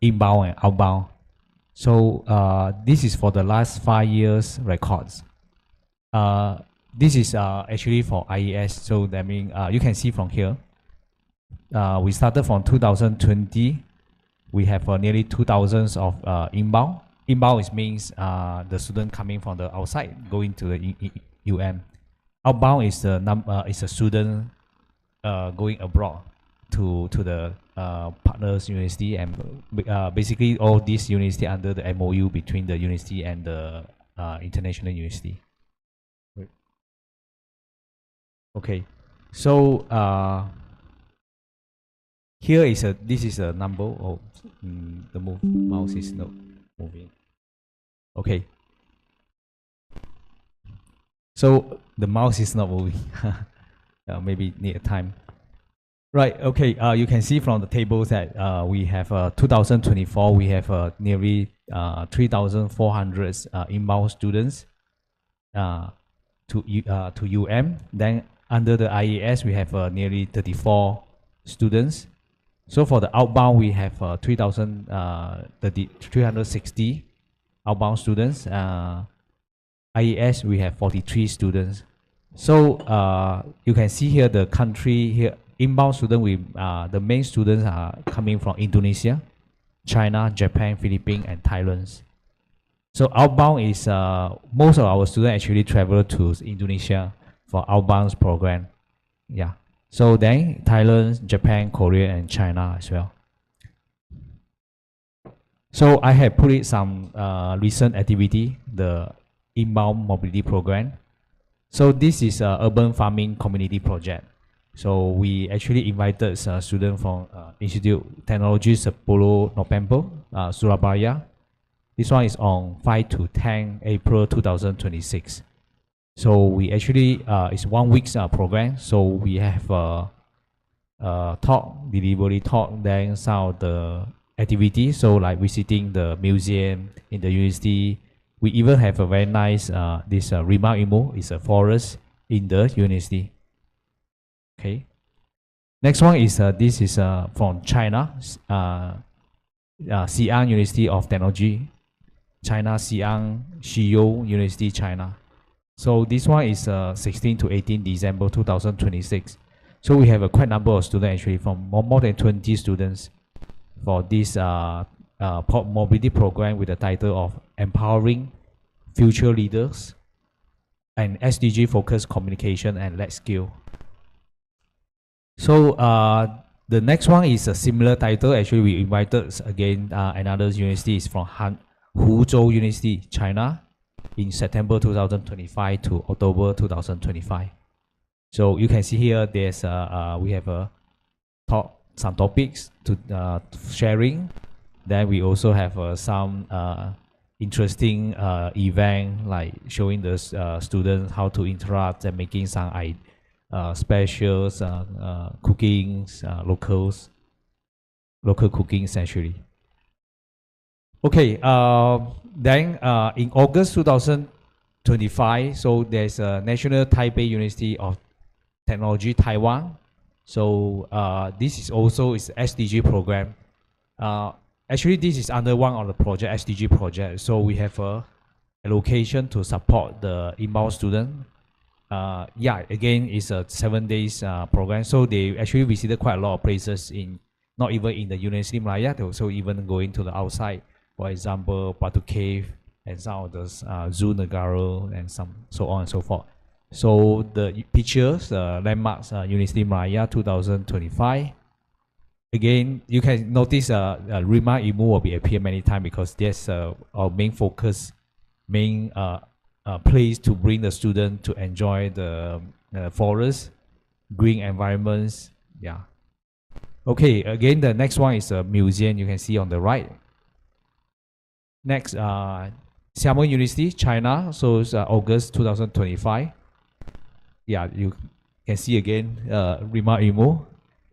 inbound and outbound. So this is for the last 5 years records. This is actually for IES. So that means you can see from here. We started from 2020. We have nearly 2,000 of inbound. Inbound means the student coming from the outside going to the UM. Outbound is a student going abroad to the partners university, and basically all these university under the MOU between the university and the international university. Okay, so here is this is a number of the mouse is not moving. Okay, so the mouse is not moving. Maybe need a time. Right. Okay. You can see from the tables that we have 2024. We have nearly 3,400 inbound students to UM. Then under the IES, we have nearly 34 students. So for the outbound, we have 360 outbound students. IES, we have 43 students. So you can see here the country here. Inbound student, the main students are coming from Indonesia, China, Japan, Philippines, and Thailand. So outbound is most of our students actually travel to Indonesia for outbound program. Yeah. So then Thailand, Japan, Korea, and China as well. So I have put it some recent activity, the inbound mobility program. So this is a urban farming community project. So we actually invited students from Institute Technology Sepuluh November, Surabaya. This one is on 5 to 10 April 2026. So we actually, it's 1 week's program. So we have talk, delivery talk, then some of the activities. So like visiting the museum in the university. We even have a very nice, this Rima Imu is a forest in the university. Okay. Next one is this is from China, Xi'an University of Technology, China Xi'an Shiyou University, China. So this one is 16 to 18 December 2026. So we have a quite number of students actually from more than 20 students for this mobility program with the title of Empowering Future Leaders and SDG Focused Communication and Led Skill. So the next one is a similar title. Actually, we invited again another university is from Huzhou University, China, in September 2025 to October 2025. So you can see here, there's we have some topics to sharing. Then we also have some interesting event like showing the students how to interact and making some specials, cookings, local cookings actually. Okay, then in August 2025, so there's a National Taipei University of Technology, Taiwan. So this is also is SDG program. Actually, this is under one of the project, SDG project. So we have a allocation to support the inbound student. Yeah, again, it's a 7 days program. So they actually visited quite a lot of places in, not even in the University Malaya, they also even going to the outside. For example, Batu Cave and some of those Zoo Negara and some so on and so forth. So the pictures, landmarks, University Malaya 2025. Again, you can notice Rima Imu will be appear many times because that's our main focus, main place to bring the student to enjoy the forest, green environments. Yeah. Okay, again, the next one is a museum you can see on the right. Next, Xiamen University, China. So it's August 2025. Yeah, you can see again Rima Imu.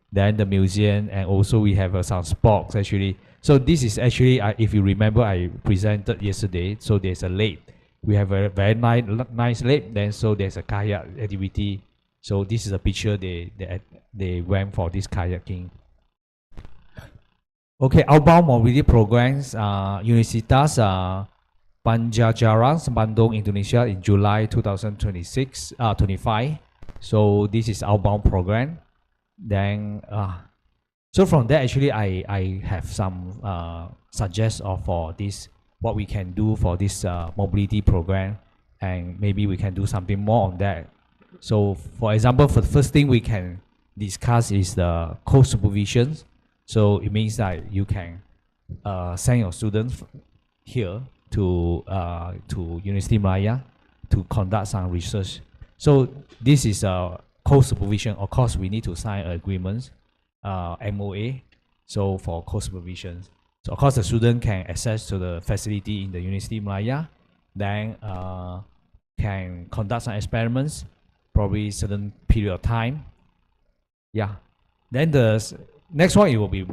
Then the museum, and also we have some sports actually. So this is actually, if you remember, I presented yesterday. So there's a lake. We have a very nice lake. Then so there's a kayak activity. So this is a picture they went for this kayaking. Okay, outbound mobility programs, Universitas Panjajaran, Bandung, Indonesia in July 2026, 25. So this is outbound program. Then, so from there, actually, I have some suggest of for this, what we can do for this mobility program, and maybe we can do something more on that. So, for example, for the first thing we can discuss is the co-supervision. So it means that you can send your students here to University Malaya to conduct some research. So this is a co-supervision. Of course, we need to sign agreements, MOA. So for co-supervision, so of course the student can access to the facility in the University Malaya, then can conduct some experiments, probably certain period of time. Yeah. Then the next one, it will be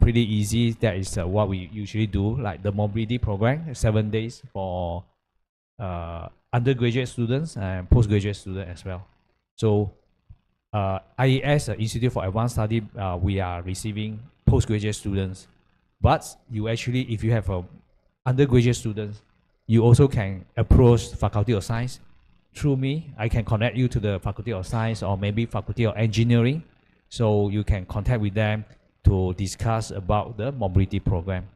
pretty easy. That is what we usually do, like the mobility program, 7 days for undergraduate students and postgraduate students as well. So IES, Institute for Advanced Study, we are receiving postgraduate students. But you actually, if you have undergraduate students, you also can approach Faculty of Science through me. I can connect you to the Faculty of Science or maybe Faculty of Engineering. So you can contact with them to discuss about the mobility program.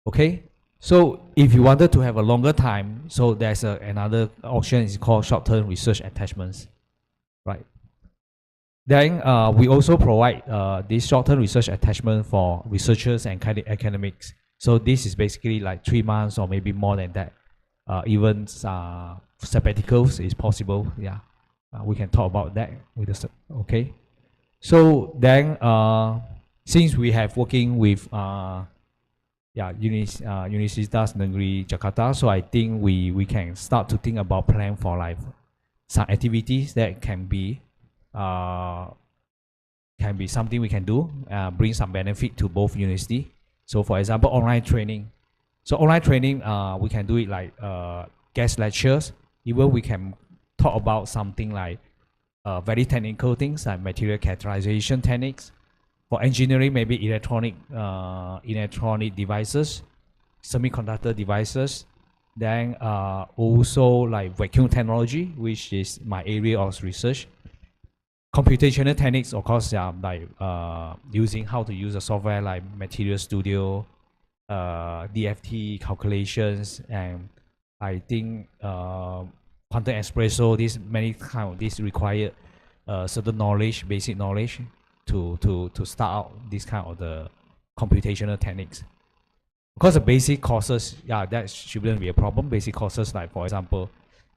Okay, so if you wanted to have a longer time, so there's another option is called short-term research attachments, right? Then we also provide this short-term research attachment for researchers and academics. So this is basically like 3 months or maybe more than that. Even sabbaticals is possible. Yeah, we can talk about that with the okay. So then, since we have working with Universitas Negeri Jakarta, so I think we can start to think about plan for like some activities that can be something we can do, bring some benefit to both university. So for example, online training. So online training, we can do it like guest lectures. Even we can talk about something like very technical things like material characterization techniques. For engineering, maybe electronic devices, semiconductor devices. Then also like vacuum technology, which is my area of research. Computational techniques, of course, like using how to use a software like Material Studio, DFT calculations, and I think quantum espresso. This many kind of this require certain knowledge, basic knowledge, to start out this kind of the computational techniques. Of course, the basic courses, that shouldn't be a problem. Basic courses like, for example,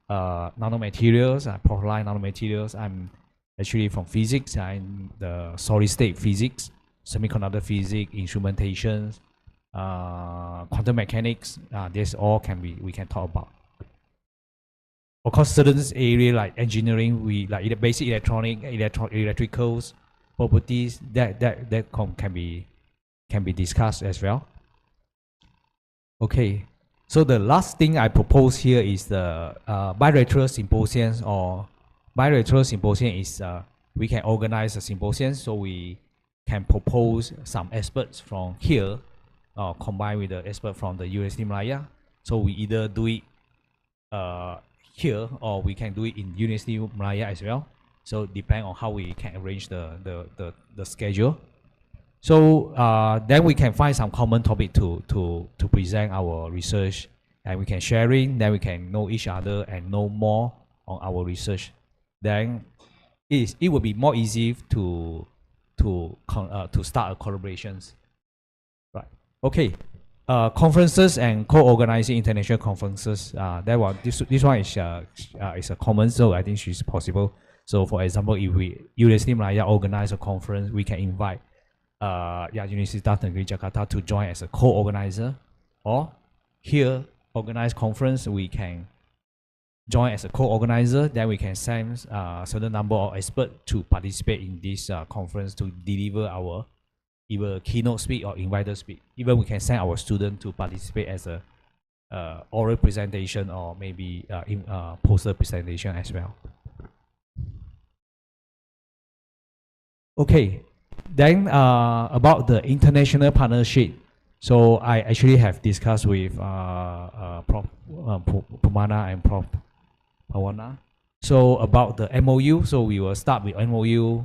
nanomaterials, proline nanomaterials. I'm actually from physics and the solid state physics, semiconductor physics, instrumentation, quantum mechanics. This all we can talk about. Of course, certain area like engineering, we like basic electricals properties that can be discussed as well. Okay, so the last thing I propose here is the bilateral symposiums. Or bilateral symposium is we can organize a symposium, so we can propose some experts from here, combined with the expert from the University Malaya. So we either do it here, or we can do it in University Malaya as well. So depend on how we can arrange the schedule. So then we can find some common topic to present our research, and we can sharing. Then we can know each other and know more on our research. Then it will be more easy to start a collaborations. Right. Okay. Conferences and co-organizing international conferences. That one, this one is a common, so I think it's possible. So for example, if we University Malaya organize a conference, we can invite Universitas Negeri Jakarta to join as a co-organizer, or here organize conference, we can join as a co-organizer. Then we can send a certain number of experts to participate in this conference to deliver our either keynote speak or inviter speak. Even we can send our student to participate as a oral presentation or maybe poster presentation as well. Okay, Then about the international partnership, so I actually have discussed with Prof. Pumana and Prof. Pawana. So about the MOU, so we will start with MOU,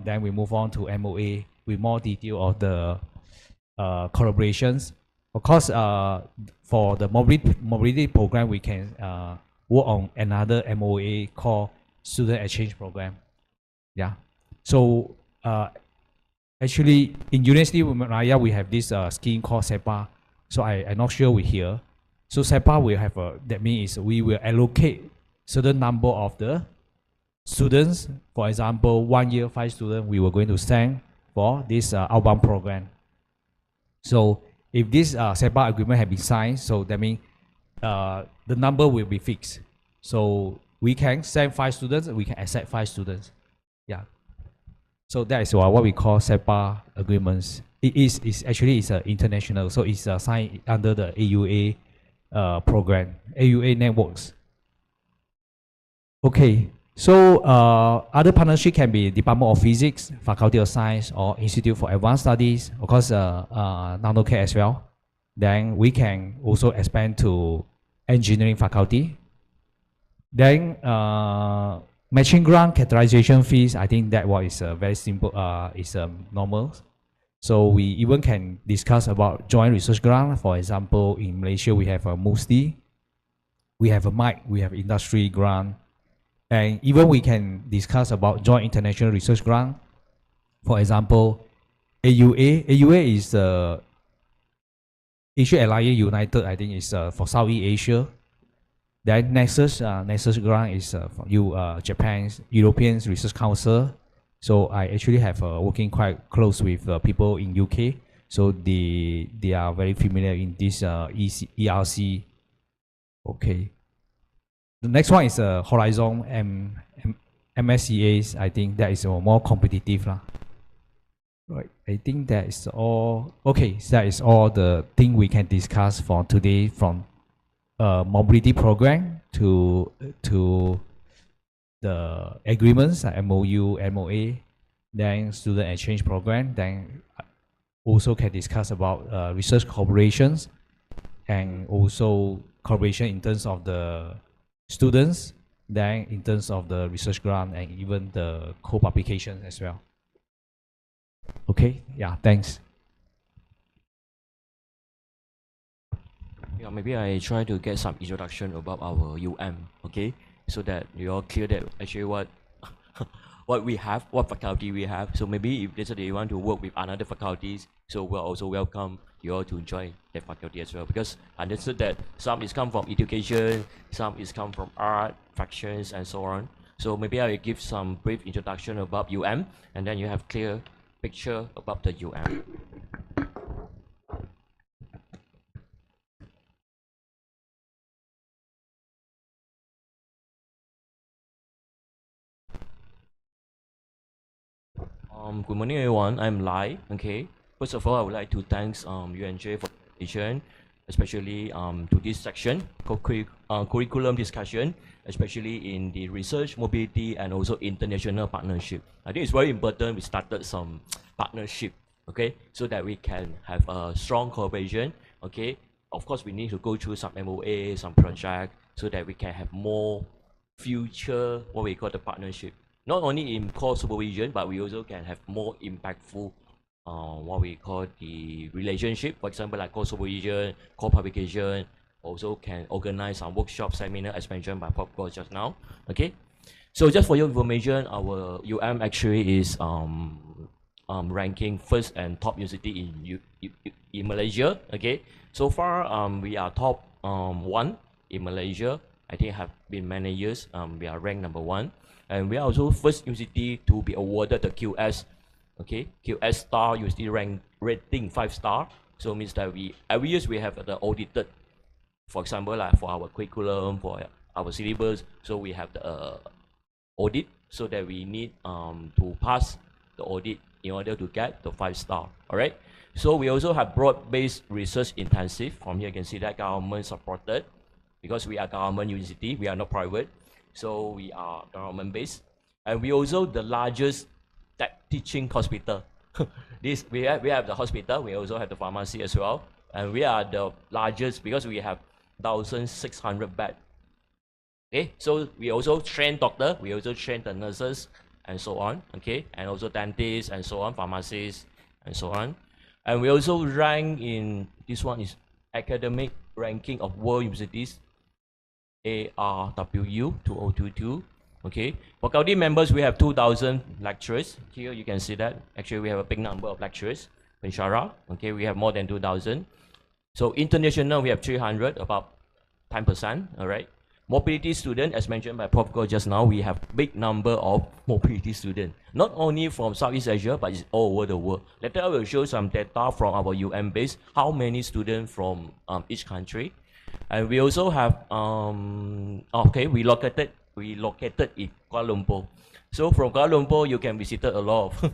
then we move on to MOA with more detail of the collaborations. Of course, for the mobility program, we can work on another MOA called Student Exchange Program. Yeah. So actually, in University of Malaya, we have this scheme called SEPA. So I'm not sure we here. So SEPA will have that means we will allocate certain number of the students. For example, 1 year, 5 students, we were going to send for this outbound program. So if this SEPA agreement has been signed, so that means the number will be fixed. So we can send 5 students, we can accept 5 students. Yeah. So that is what we call SEPA agreements. It's actually international, so it's signed under the AUA program, AUA networks. Okay, so other partnership can be Department of Physics, Faculty of Science, or Institute for Advanced Studies, of course, NanoCare as well. Then we can also expand to engineering faculty. Then matching grant categorization fees, I think that one is very simple, is normal. So we even can discuss about joint research grant. For example, in Malaysia, we have a MUSTI, we have a MIC, we have industry grant. And even we can discuss about joint international research grant. For example, AUA. AUA is Asia Alliance United, I think is for Southeast Asia. Then Nexus grant is from Japan's European Research Council. So I actually have working quite close with people in UK. So they are very familiar in this ERC. Okay. The next one is Horizon MSCAs. I think that is more competitive lah. Right. I think that is all. Okay, so that is all the thing we can discuss for today, from mobility program to the agreements, MOU, MOA, then student exchange program. Then also can discuss about research collaborations, and also collaboration in terms of the students, then in terms of the research grant, and even the co-publication as well. Okay, yeah, thanks. Yeah, maybe I try to get some introduction about our okay, so that you're all clear that actually what what we have, what faculty we have. So maybe if let's say you want to work with another faculties, so we'll also welcome you all to join that faculty as well, because I understood that some is come from education, some is come from art, fractions, and so on. So maybe I will give some brief introduction about and then you have clear picture about the Good morning, everyone. I'm Lai. Okay. First of all, I would like to thank UNJ for the invitation, especially to this section, curriculum discussion, especially in the research, mobility, and also international partnership. I think it's very important we started some partnership, okay, so that we can have a strong cooperation, okay. Of course, we need to go through some MOA, some project, so that we can have more future, what we call the partnership. Not only in core supervision, but we also can have more impactful what we call the relationship. For example, like core supervision, core publication, also can organize some workshop, seminar, as mentioned by Prof. just now. Okay, so just for your information, our actually is ranking first and top university in Malaysia. Okay, so far we are top 1 in Malaysia. I think have been many years. We are ranked number 1. And we are also first university to be awarded the QS, okay, QS star university rating 5-star. So means that we every year we have the audited, for example, like for our curriculum, for our syllabus. So we have the audit, so that we need to pass the audit in order to get the 5-star. All right. So we also have broad-based research intensive. From here you can see that government supported, because we are government university, we are not private. So we are government based, and we also the largest teaching hospital. We have the hospital, we also have the pharmacy as well, and we are the largest because we have 1,600 beds. Okay, so we also train doctor, we also train the nurses and so on, okay, and also dentists and so on, pharmacists and so on. And we also rank in, this one is academic ranking of world universities, ARWU 2022. Okay, faculty members, we have 2,000 lecturers. Here you can see that actually we have a big number of lecturers, pensyarah. Okay, we have more than 2,000. So international, we have 300, about 10%. All right. Mobility student, as mentioned by Prof. Go just now, we have big number of mobility students, not only from Southeast Asia, but it's all over the world. Later I will show some data from our UM base, how many students from each country. And we also have, okay, we located in Kuala Lumpur. So from Kuala Lumpur, you can visit a lot of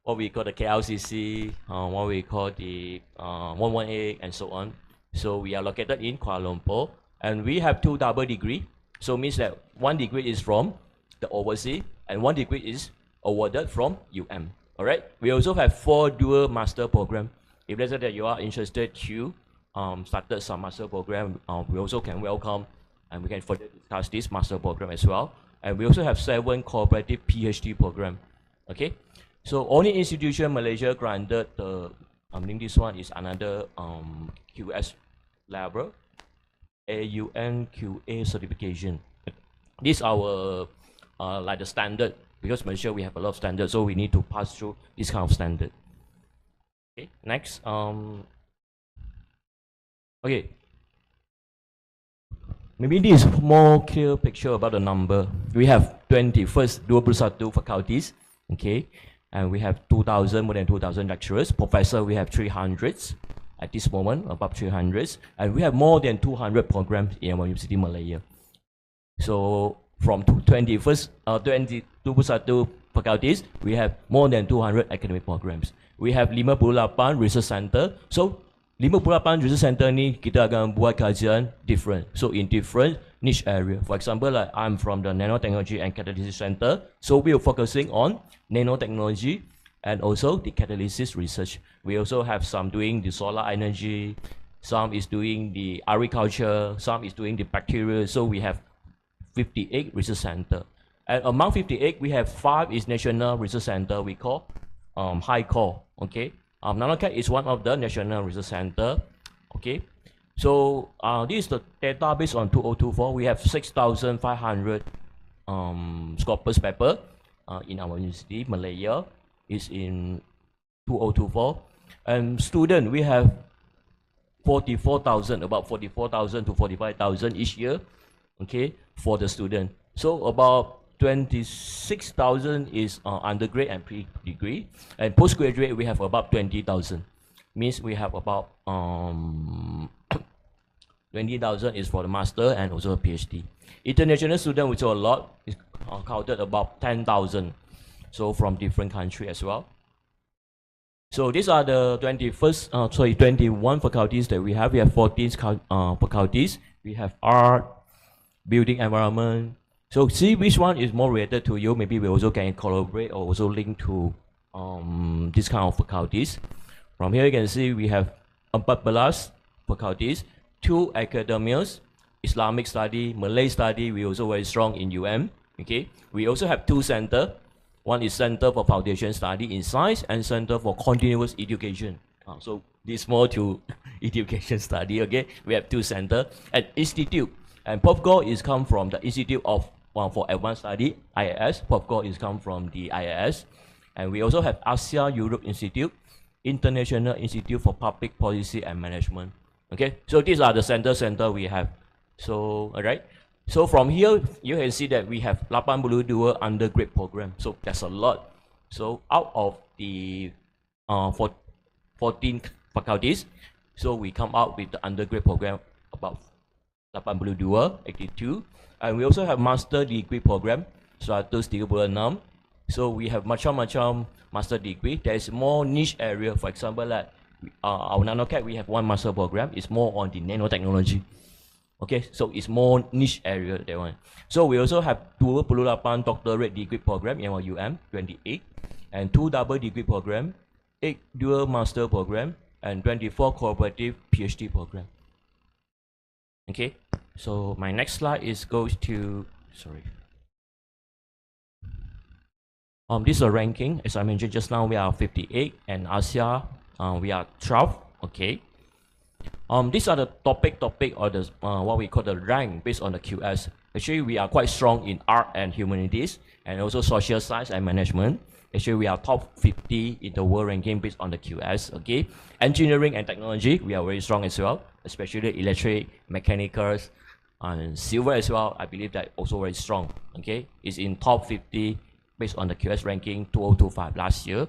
what we call the KLCC, what we call the 118, and so on. So we are located in Kuala Lumpur. And we have 2 double degree, so means that 1 degree is from the overseas and 1 degree is awarded from UM. All right. We also have 4 dual master program. If let's say that you are interested to started some master program, we also can welcome and we can further discuss this master program as well. And we also have 7 cooperative PhD program. Okay. So only institution Malaysia granted the I think this one is another QS level. AUNQA certification. This is our like the standard, because Malaysia we have a lot of standards, so we need to pass through this kind of standard. Okay, next. Okay. Maybe this is more clear picture about the number. We have 21 faculties, okay, and we have 2,000, more than 2,000 lecturers. Professor, we have 300. At this moment, about 300, and we have more than 200 programs in our University Malaya. So from 22 faculties, we have more than 200 academic programs. We have 58 research center. So 58 research center ni kita akan buat kajian different. So in different niche area. For example, like I'm from the nanotechnology and catalysis center. So we are focusing on nanotechnology and also the catalysis research. We also have some doing the solar energy, some is doing the agriculture, some is doing the bacteria. So we have 58 research center. And among 58, we have 5 is national research center we call high core. Okay, NanoCat is one of the national research center. Okay, so this is the database on 2024. We have 6,500 scopus paper in our university Malaya. Is in 2024, and student we have 44,000, about 44,000 to 45,000 each year, okay, for the student. So about 26,000 is undergrad and pre-degree, and postgraduate we have about 20,000. Means we have about 20,000 is for the master and also a PhD. International student, which are a lot, is counted about 10,000. So from different countries as well. So these are the 21 faculties that we have. We have 14 faculties. We have art, building environment. So see which one is more related to you. Maybe we also can collaborate or also link to this kind of faculties. From here you can see we have 14 faculties, 2 academias, Islamic study, Malay study. We also very strong in UM. Okay. We also have 2 centers. One is Center for Foundation Study in Science and Center for Continuous Education. So this more to education study. Okay, we have 2 centers and institute. And PopGo is come from the Institute of for Advanced Study (IAS). PopGo is come from the IAS, and we also have Asia Europe Institute, International Institute for Public Policy and Management. Okay, so these are the center we have. So all right. So from here, you can see that we have 82 undergrad program. So that's a lot. So out of the 14 faculties, so we come out with the undergrad program about 82, and we also have master degree program, 136. So we have macam-macam master degree. There is more niche area. For example, like our NanoCat, we have 1 master program. It's more on the nanotechnology. Okay, so it's more niche area, that one. So we also have 28 doctorate degree program in our UM, 28. and 2 double degree program, 8 dual master program, and 24 cooperative PhD program. Okay, so my next slide goes to, sorry. This is a ranking. As I mentioned just now, we are 58, and ASEA, we are 12. Okay. These are the topic or the what we call the rank based on the QS. Actually, we are quite strong in art and humanities, and also social science and management. Actually, we are top 50 in the world ranking based on the QS. Okay. Engineering and technology, we are very strong as well, especially electric, mechanicals, and civil as well. I believe that also very strong. Okay, it's in top 50 based on the QS ranking 2025 last year.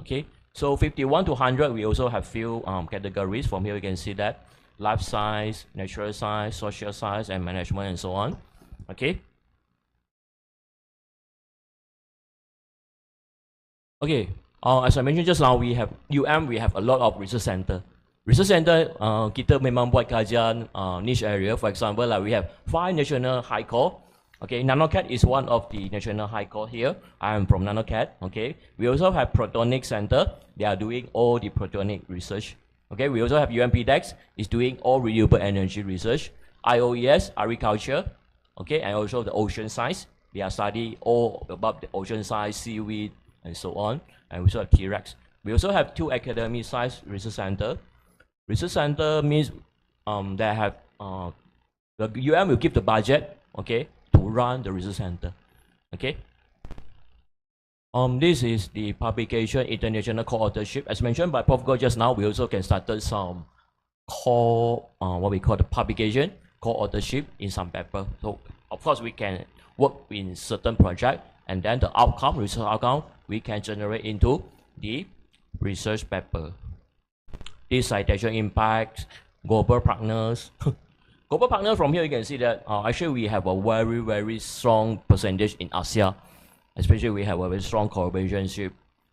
Okay, so 51 to 100, we also have few categories. From here, you can see that life science, natural science, social science, and management, and so on. Okay. Okay. As I mentioned just now, we have we have a lot of research center. Research center, kita memang buat kajian niche area. For example, like we have 5 national high core. Okay, NanoCat is one of the national high core here. I am from NanoCat. Okay, we also have Protonic Center. They are doing all the protonic research. Okay, we also have UMPDEX is doing all renewable energy research. IOES, agriculture. Okay, and also the ocean science. They are studying all about the ocean science, seaweed, and so on. And we also have T-Rex. We also have 2 academic science research center. Research center means they have the will give the budget. Okay, to run the research center. Okay. This is the publication international co-authorship. As mentioned by Prof. Go just now, we also can start some what we call the publication co-authorship in some paper. So of course we can work in certain project, and then the outcome, research outcome, we can generate into the research paper. This citation impact, global partners. Global partner, from here you can see that actually we have a very strong percentage in ASEAN. Especially we have a very strong collaboration,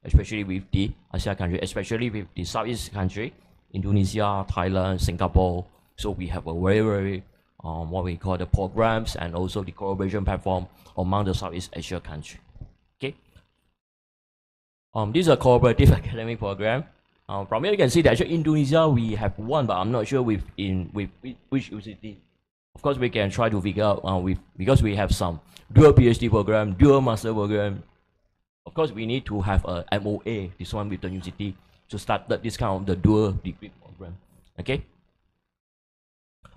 especially with the ASEAN country, especially with the Southeast country, Indonesia, Thailand, Singapore. So we have a very what we call the programs and also the collaboration platform among the Southeast Asia country. Okay. This is a cooperative academic program. From here you can see that actually Indonesia we have one, but I'm not sure with which university. Of course we can try to figure out because we have some dual PhD program, dual master program. Of course we need to have a MOA, this one with the university, to start this kind of the dual degree program. Okay.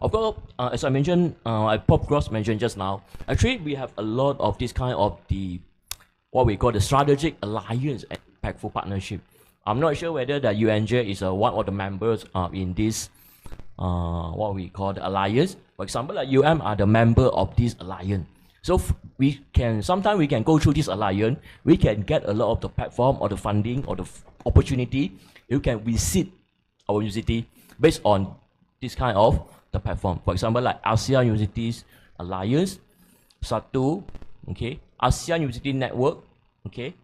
Of course, as I mentioned, Prof. Gross mentioned just now, actually we have a lot of this kind of the what we call the strategic alliance and impactful partnership. I'm not sure whether the UNJ is one of the members in this what we call the alliance. For example, like are the member of this alliance. So sometimes we can go through this alliance, we can get a lot of the platform or the funding or the opportunity. You can visit our university based on this kind of the platform. For example, like ASEAN Universities Alliance, SATU, okay, ASEAN University Network, okay.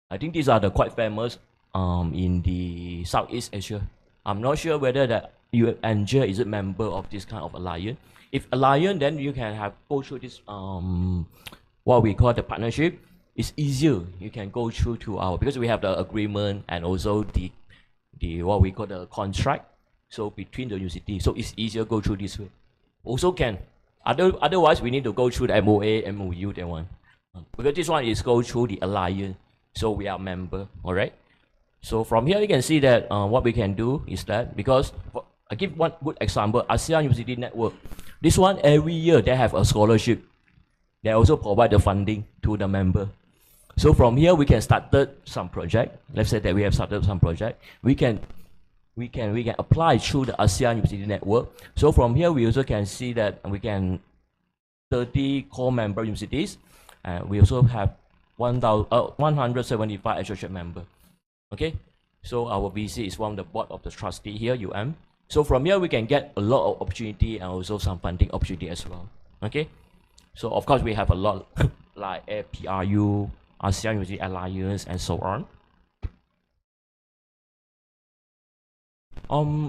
I think these are the quite famous in the Southeast Asia. I'm not sure whether that UNJ is a member of this kind of alliance. If alliance, then you can go through this what we call the partnership. It's easier. You can go through to our, because we have the agreement and also the what we call the contract. So between the university, so it's easier go through this way. Also can. Otherwise, we need to go through the MOA, MOU, that one. Because this one is go through the alliance. So we are member, all right? So from here, you can see that what we can do is that, because I give one good example, ASEAN University Network. This one, every year, they have a scholarship. They also provide the funding to the member. So from here, we can start some project. Let's say that we have started some project. We can apply through the ASEAN University Network. So from here, we also can see that we can 30 core member universities. We also have 175 associate member. Okay, so our VC is one of the board of the trustee here, So from here, we can get a lot of opportunity and also some funding opportunity as well. Okay, so of course, we have a lot like APRU, ASEAN University Alliance, and so on.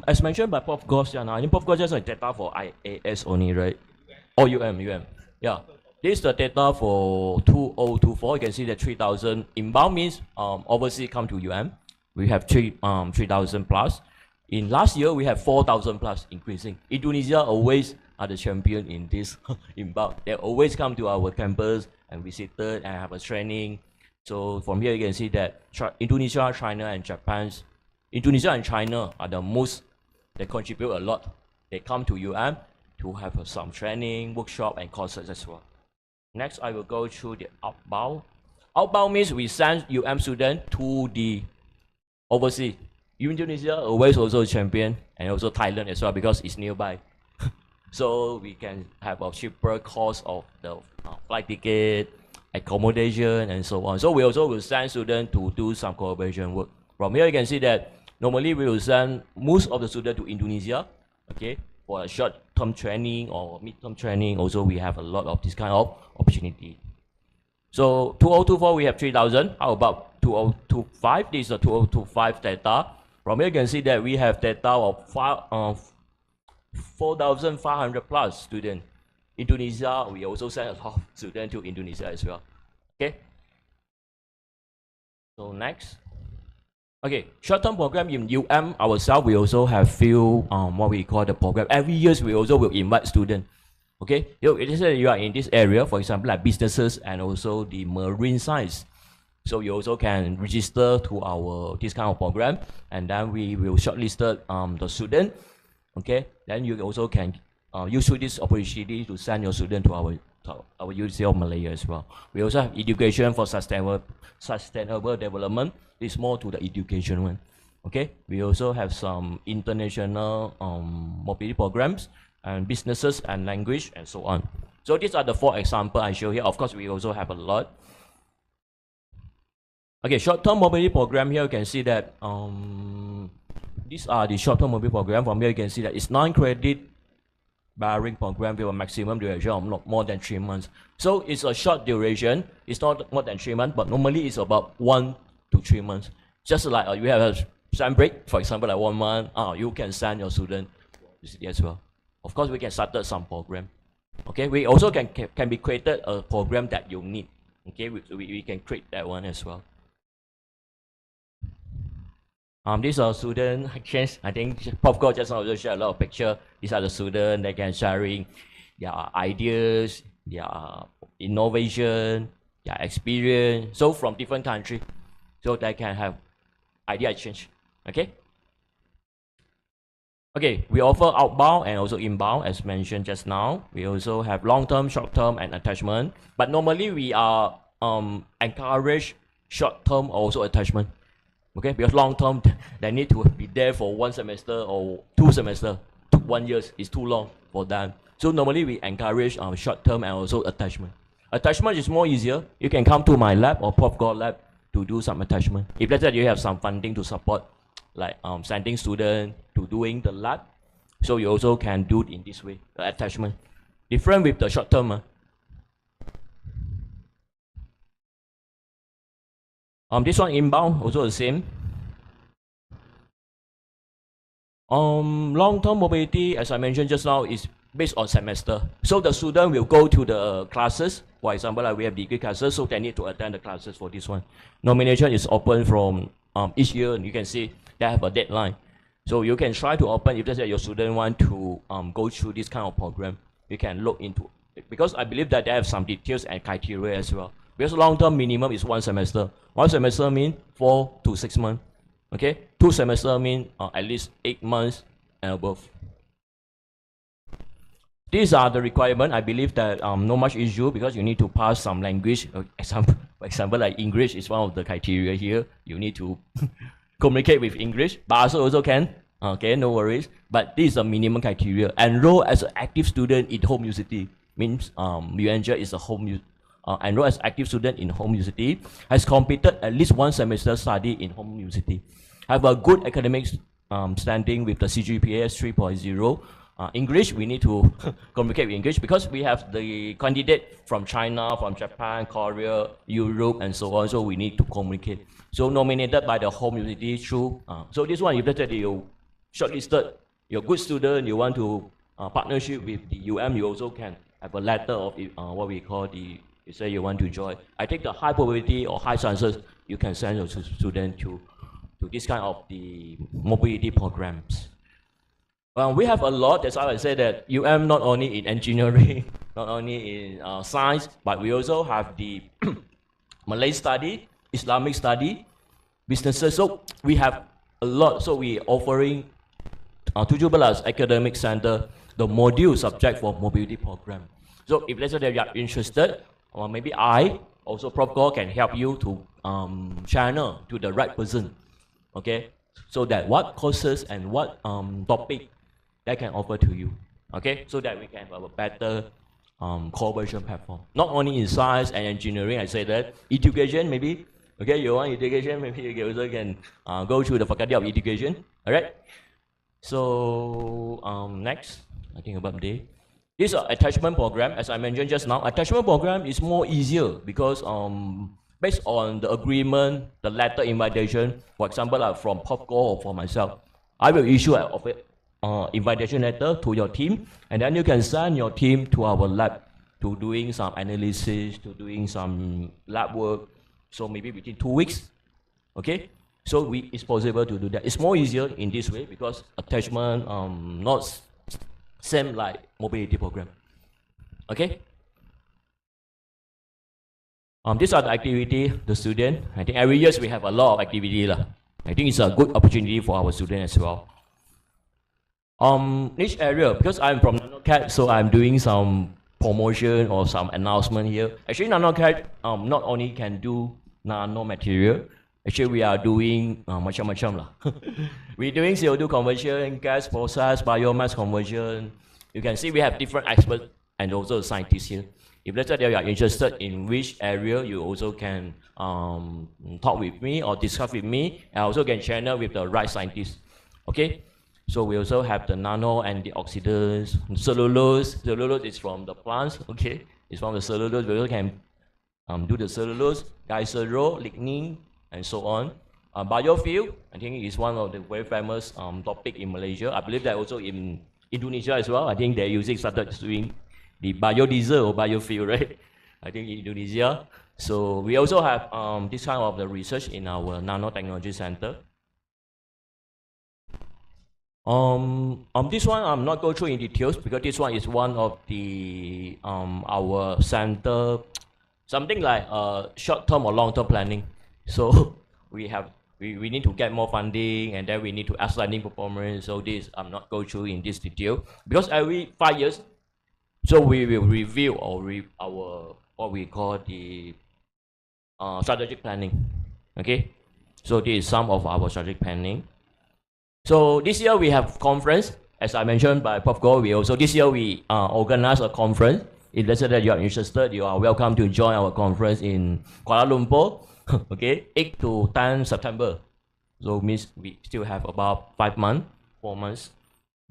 As mentioned by Prof. Goss, I think Prof. Goss just data for IAS only, right? Or UM. Yeah. This is the data for 2024. You can see that 3,000 inbound means overseas come to UM. We have 3,000 plus. In last year, we have 4,000 plus increasing. Indonesia always are the champion in this inbound. They always come to our campus and visited and have a training. So from here, you can see that Indonesia, China, and Indonesia and China are the most, they contribute a lot. They come to UM to have some training, workshop, and courses as well. Next, I will go through the outbound. Outbound means we send UM students to the overseas. Indonesia always also a champion, and also Thailand as well because it's nearby. So we can have a cheaper cost of the flight ticket, accommodation, and so on. So we also will send students to do some collaboration work. From here, you can see that normally we will send most of the students to Indonesia, okay, for a short-term training or mid-term training. Also, we have a lot of this kind of opportunity. So 2024, we have 3,000. How about 2025? This is the 2025 data. From here, you can see that we have data of 4,500 plus students. Indonesia, we also send a lot of students to Indonesia as well. Okay. So next. Okay, short-term program in UM ourselves, we also have few what we call the program. Every year we also will invite students. Okay, it is you are in this area, for example, like businesses and also the marine science. So you also can register to our this kind of program, and then we will shortlist the student. Okay, then you also can use this opportunity to send your student to our University of Malaya as well. We also have education for sustainable development. It's more to the education one. Okay, we also have some international mobility programs and businesses and language and so on. So these are the 4 examples I show here. Of course, we also have a lot. Okay, short-term mobility program here, you can see that these are the short-term mobility program. From here, you can see that it's 9 credit bearing program with a maximum duration of not more than 3 months. So it's a short duration. It's not more than 3 months, but normally it's about 1 to 3 months. Just like you have a sem break, for example, like 1 month, you can send your student as well. Of course, we can start some program. Okay, we also can be created a program that you need. Okay, we can create that one as well. These are student exchange. I think Professor just also share a lot of picture. These are the students that can sharing their ideas, their innovation, their experience. So from different countries, so they can have idea exchange. Okay. Okay, we offer outbound and also inbound as mentioned just now. We also have long-term, short-term, and attachment. But normally we are encourage short-term also attachment. Okay, because long-term they need to be there for 1 semester or 2 semesters. 1 year is too long for them. So normally we encourage short-term and also attachment. Attachment is more easier. You can come to my lab or Profesor lab to do some attachment. If let's say you have some funding to support, like sending students to doing the lab, so you also can do it in this way, the attachment. Different with the short term. This one inbound, also the same. Long-term mobility, as I mentioned just now, is based on semester. So the student will go to the classes. For example, like we have degree classes, so they need to attend the classes for this one. Nomination is open from each year, and you can see they have a deadline. So you can try to open, if let's say your student want to go through this kind of program, you can look into it. Because I believe that they have some details and criteria as well. Because long-term minimum is 1 semester. 1 semester means 4 to 6 months. Okay, 2 semesters mean at least 8 months and above. These are the requirements. I believe that no much issue because you need to pass some language. For example, like English is one of the criteria here. You need to communicate with English. Bahasa also can. Okay, no worries. But this is a minimum criteria. Enroll as an active student in home university means UNJ is a home enroll as active student in home university, has completed at least 1 semester study in home university, have a good academic standing with the CGPA 3.0. English, we need to communicate with English because we have the candidate from China, from Japan, Korea, Europe, and so on. So we need to communicate. So nominated by the home university through. So this one, if let's say you shortlisted, you're a good student, you want to partnership with the UM, you also can have a letter of what we call the, you say you want to join. I think the high probability or high chances you can send your student to this kind of the mobility programs. We have a lot. That's why I say that UM not only in engineering, not only in science, but we also have the Malay study, Islamic study, businesses. So we have a lot. So we offering 17 academic center the module subject for mobility program. So if let's say that you are interested, or maybe I also Prof Go can help you to channel to the right person. Okay, so that what courses and what topic they can offer to you. Okay, so that we can have a better collaboration platform. Not only in science and engineering, I say that education maybe. Okay, you want education, maybe you also can go to the Faculty of Education. All right. So next, I think about this. This is an attachment program, as I mentioned just now. Attachment program is more easier because based on the agreement, the letter invitation, for example, from PopGo or for myself, I will issue an invitation letter to your team, and then you can send your team to our lab to doing some analysis, to doing some lab work. So maybe within 2 weeks, okay? So it's possible to do that. It's more easier in this way because attachment not same like mobility program. Okay. These are the activity the student. I think every year we have a lot of activity lah. I think it's a good opportunity for our student as well. Each area, because I'm from NanoCAD, so I'm doing some promotion or some announcement here. Actually, NanoCAD not only can do nano material. Actually, we are doing macam-macam lah. We're doing CO2 conversion, gas process, biomass conversion. You can see we have different experts and also scientists here. If let's say you are interested in which area, you also can talk with me or discuss with me, and also can channel with the right scientists. Okay? So we also have the nano and the oxidants, cellulose. Cellulose is from the plants. Okay? It's from the cellulose. We also can do the cellulose, glycerol, lignin, and so on. Biofuel, I think is one of the very famous topic in Malaysia. I believe that also in Indonesia as well. I think they're started doing the biodiesel or biofuel, right? I think in Indonesia. So we also have this kind of the research in our nanotechnology center. This one I'm not go through in details because this one is one of the our center, something like short-term or long-term planning. So we need to get more funding, and then we need to outstanding performance. So this I'm not go through in this detail because every 5 years, so we will review our what we call the strategic planning. Okay, so this is some of our strategic planning. So this year we have conference, as I mentioned by Prof. Go. We also this year we organize a conference. If let's say that you are interested, you are welcome to join our conference in Kuala Lumpur. Okay, 8 to 10 September. So means we still have about 4 months.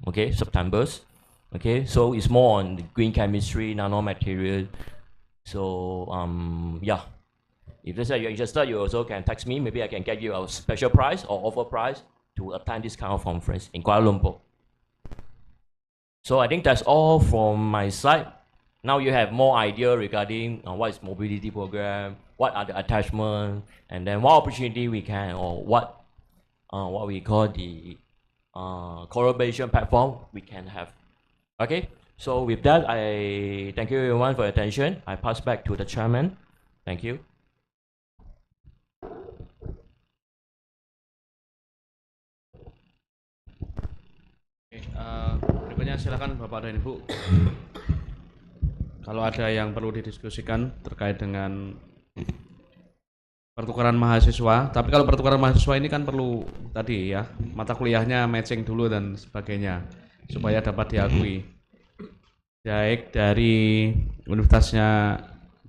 Okay, September's. Okay, so it's more on the green chemistry, nanomaterial. So yeah, if let's say you're interested, you also can text me. Maybe I can get you a special price or offer price to attend this kind of conference in Kuala Lumpur. So I think that's all from my side. Now you have more idea regarding what is mobility program, what are the attachments, and then what opportunity we can, or what we call the collaboration platform we can have. Okay, so with that, I thank you everyone for your attention. I pass back to the chairman. Thank you. Berikutnya silakan Bapak dan Ibu. Kalau ada yang perlu didiskusikan terkait dengan pertukaran mahasiswa, tapi kalau pertukaran mahasiswa ini kan perlu tadi ya, mata kuliahnya matching dulu dan sebagainya supaya dapat diakui baik dari universitasnya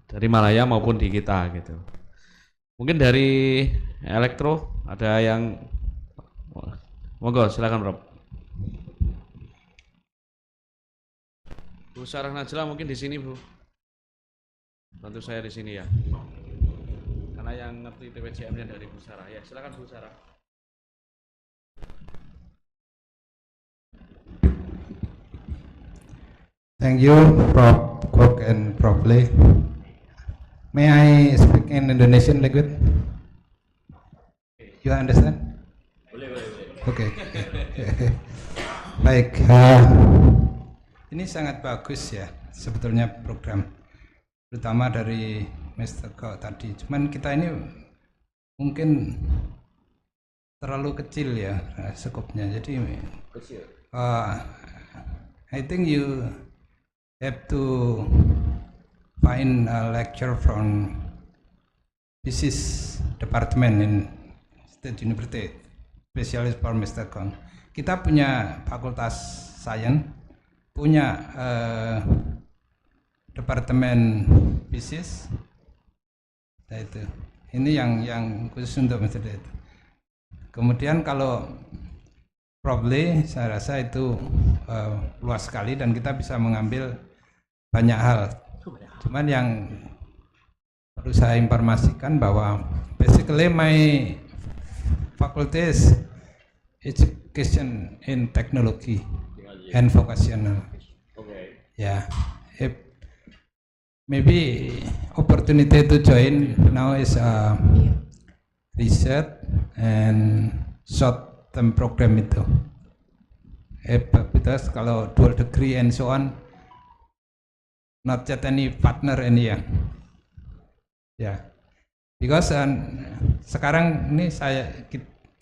dari Malaya maupun di kita gitu. Mungkin dari elektro ada yang monggo silakan Rob. Bu Sarah Najla mungkin di sini Bu, bantu saya di sini ya, karena yang ngerti TWCM-nya dari Bu Sarah ya. Silakan Bu Sarah. Thank you, Prof. Kwok and Prof. Lee. May I speak in Indonesian language? You understand? Oke. Baik. Ini sangat bagus ya sebetulnya program, terutama dari Mr. Ko tadi. Cuman kita ini mungkin terlalu kecil ya skopnya. Jadi I think you have to find a lecture from physics department in State University, specialist for Mr. Kong. Kita punya fakultas sains, punya departemen physics. Nah itu. Ini yang khusus untuk Mr. itu. Kemudian kalau probably saya rasa itu luas sekali dan kita bisa mengambil banyak hal. Cuman yang perlu saya informasikan bahwa basically my faculty is education in technology and vocational. Yeah, if maybe opportunity to join now is research and short term program itu. Because kalau dual degree and so on, not yet any partner ini ya. Ya, because sekarang ini saya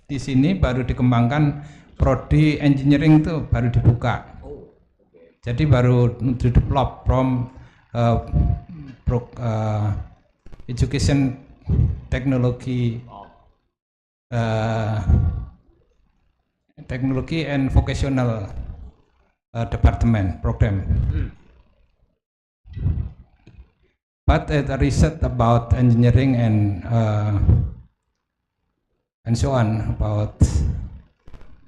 di sini baru dikembangkan prodi engineering itu baru dibuka. Jadi baru develop from education technology technology and vocational department program. But the research about engineering and so on, about,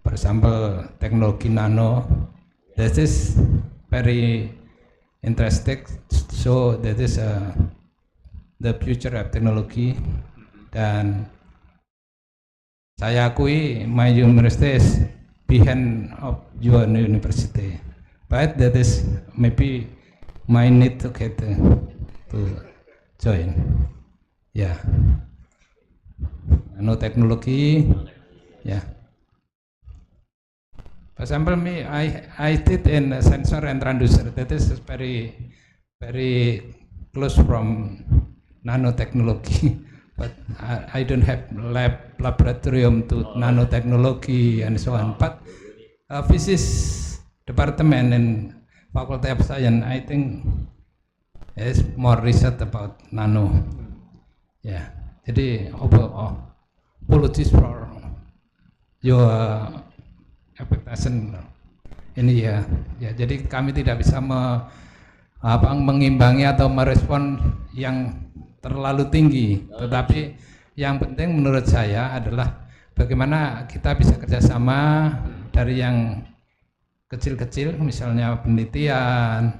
for example, technology nano, this is very interesting. So that is the future of technology. Dan saya akui my university is behind of your university, but that is maybe my need to get to join. Yeah, nanotechnology. Yeah. For example, me, I did in sensor and transducer. That is very close from nanotechnology. But I don't have laboratorium to nanotechnology and so on. But physics department in Faculty of Science, I think is more research about nano. Yeah. Jadi apologies for your expectation ini ya. Ya. Jadi kami tidak bisa mengimbangi atau merespon yang terlalu tinggi, tetapi yang penting menurut saya adalah bagaimana kita bisa kerjasama dari yang kecil-kecil, misalnya penelitian,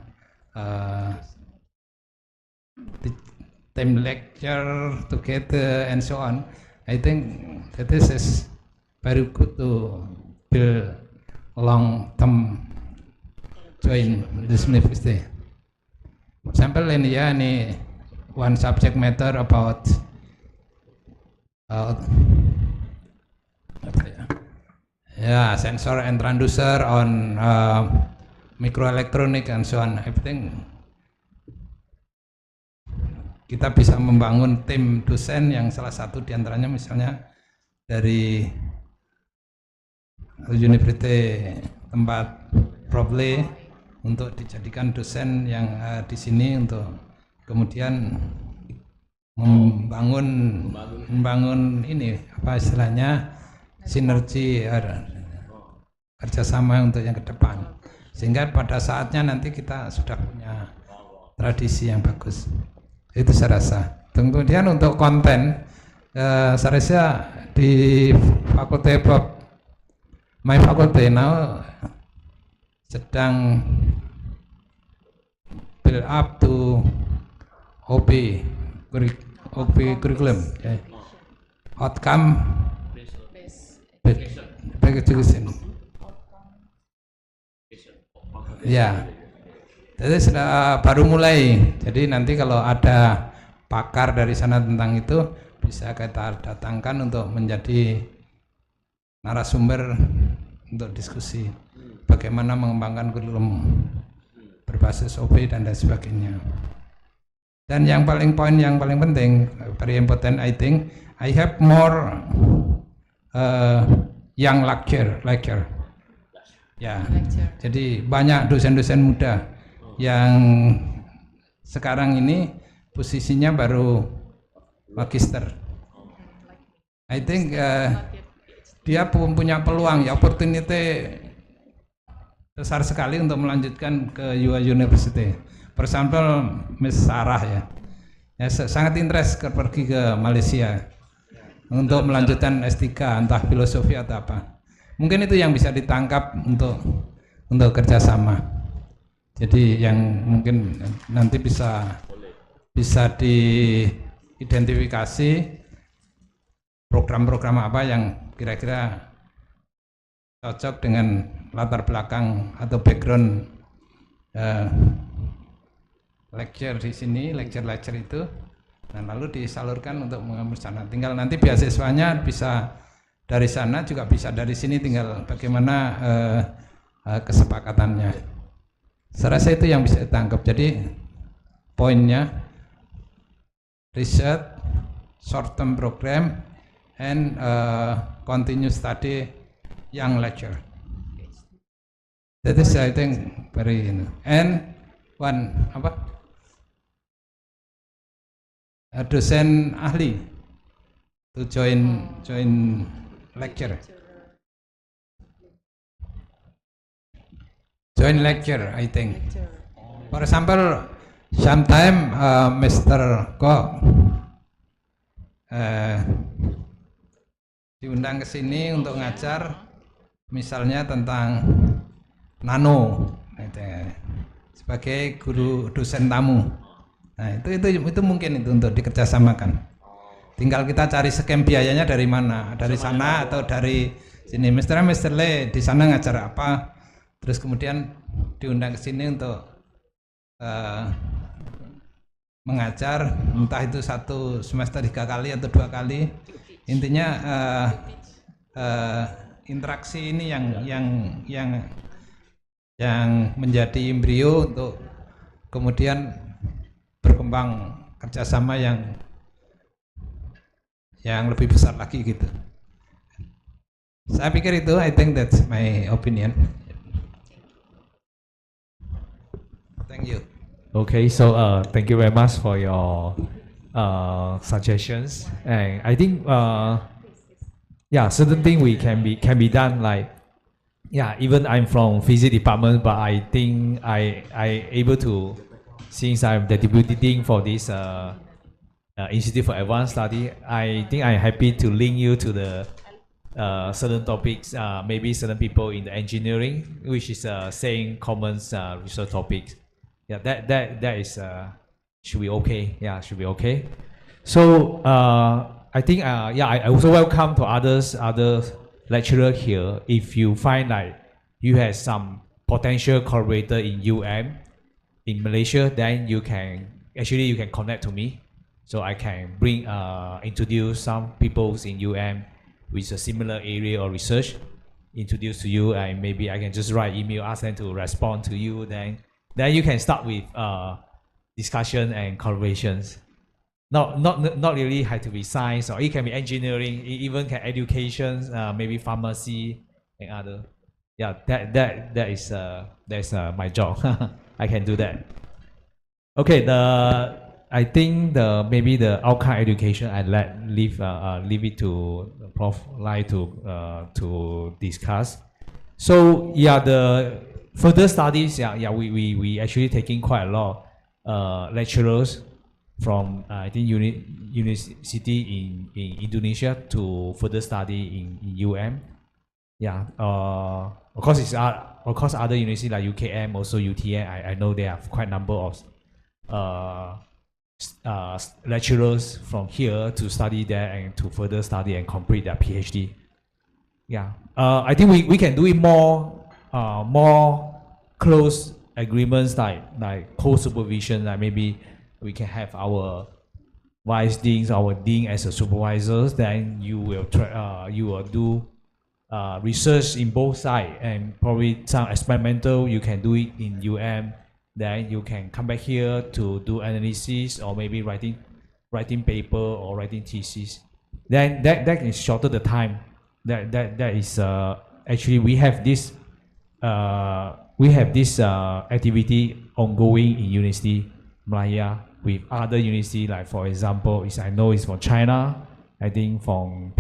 time lecture together and so on. I think that this is very good to build long-term join this university. For example, ini one subject matter about sensor and transducer on microelectronic and so on. I think kita bisa membangun tim dosen yang salah satu diantaranya misalnya dari university tempat Prof. Lee untuk dijadikan dosen yang di sini untuk kemudian membangun ini apa istilahnya sinergi kerjasama untuk yang ke depan, sehingga pada saatnya nanti kita sudah punya tradisi yang bagus. Itu saya rasa. Kemudian untuk konten, saya rasa di fakultas my faculty now sedang build up to OB curriculum, outcome based education. Yeah, Jadi sudah baru mulai. Jadi nanti kalau ada pakar dari sana tentang itu bisa kita datangkan untuk menjadi narasumber untuk diskusi bagaimana mengembangkan kurikulum berbasis OP dan lain sebagainya. Dan yang paling penting, very important I think, I have more young lecturer. Ya, jadi banyak dosen-dosen muda yang sekarang ini posisinya baru magister. I think dia punya peluang, ya opportunity besar sekali untuk melanjutkan ke UA University. For example, Miss Sarah ya sangat interest pergi ke Malaysia untuk melanjutkan S3 entah filosofi atau apa. Mungkin itu yang bisa ditangkap untuk kerjasama. Jadi yang mungkin nanti bisa diidentifikasi program-program apa yang kira-kira cocok dengan latar belakang atau background lecture di sini, lecture itu, dan lalu disalurkan untuk mengambil sana. Tinggal nanti beasiswanya bisa dari sana juga bisa dari sini, tinggal bagaimana kesepakatannya. Saya rasa itu yang bisa ditangkap. Jadi poinnya research, short term program, and continue study young lecturer. That is I think very and one dosen ahli to join lecture. Join lecture, I think. For example, sometime Mr. Ko diundang ke sini untuk ngajar, misalnya tentang nano, sebagai guru dosen tamu. Nah itu mungkin itu untuk dikerjasamakan. Tinggal kita cari skema biayanya dari mana, dari sana atau dari sini. Mr. Le di sana ngajar apa? Terus kemudian diundang ke sini untuk mengajar, entah itu 1 semester 3 kali atau 2 kali. Intinya interaksi ini yang menjadi embrio untuk kemudian berkembang kerjasama yang lebih besar lagi gitu. Saya pikir itu, I think that's my opinion. Thank you. Okay, so thank you very much for your suggestions, and I think yeah, certain thing can be done, like even I'm from physics department, but I think I able to, since I'm the deputy dean for this Institute for Advanced Study, I think I'm happy to link you to the certain topics, maybe certain people in the engineering, which is same common research topics. Yeah, that is should be okay. Yeah, should be okay. So I think I also welcome to other lecturer here. If you find like you have some potential collaborator in in Malaysia, then you can connect to me, so I can introduce some people in with a similar area or research, introduce to you, and maybe I can just write email, ask them to respond to you. Then you can start with discussion and collaborations. Not really have to be science, or it can be engineering, it even can education, maybe pharmacy and other. Yeah, that's my job. I can do that. Okay, I think maybe the outcome education I leave it to Prof. Lai to discuss. So yeah, the further studies, we actually taking quite a lot lecturers from I think university in Indonesia to further study in Yeah, of course other universities like UKM, also UTM. I know they have quite a number of lecturers from here to study there and to further study and complete their PhD. Yeah, I think we can do it more close agreements like co-supervision, like maybe we can have our vice deans, our dean as a supervisors, then you will do research in both sides, and probably some experimental you can do it in then you can come back here to do analysis or maybe writing paper or writing thesis. Then that is shorter the time. That is actually we have this activity ongoing in University Malaya with other university, like for example, I know it's from China. I think from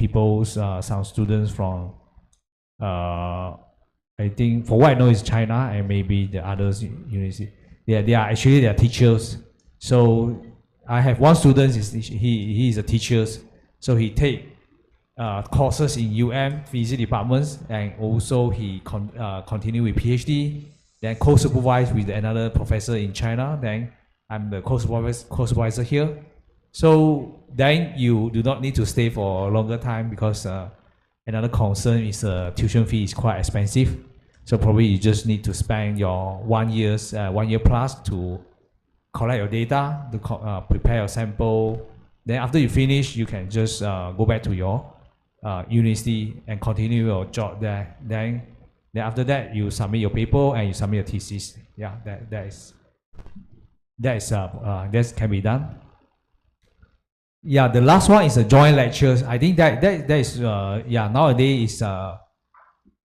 some students from I think for what I know is China, and maybe the others university. They are actually their teachers. So I have one student, he is a teacher, so he take courses in physics departments, and also he continue with PhD, then co-supervise with another professor in China. Then I'm the co-supervisor here. So then you do not need to stay for a longer time, because another concern is tuition fee is quite expensive. So probably you just need to spend your 1 year plus to collect your data, to prepare your sample. Then after you finish, you can just go back to your university and continue your job there. Then after that, you submit your paper and you submit your thesis. Yeah, that can be done. Yeah, the last one is a joint lectures. I think that is nowadays is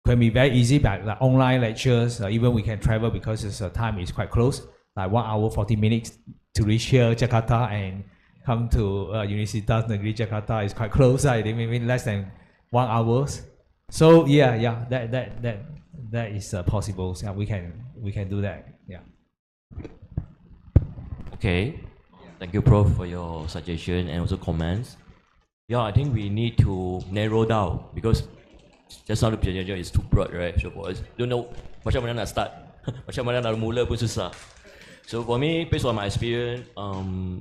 can be very easy, but like online lectures, even we can travel because its time is quite close, like 1 hour 40 minutes to reach here Jakarta, and come to Universitas Negeri Jakarta is quite close. I think maybe less than 1 hour. So that is possible. So we can do that. Yeah. Okay. Thank you, Prof, for your suggestion and also comments. Yeah, I think we need to narrow down, because just now the presentation is too broad, right? So for us, don't know macam mana nak start, macam mana nak mula pun susah. So for me, based on my experience,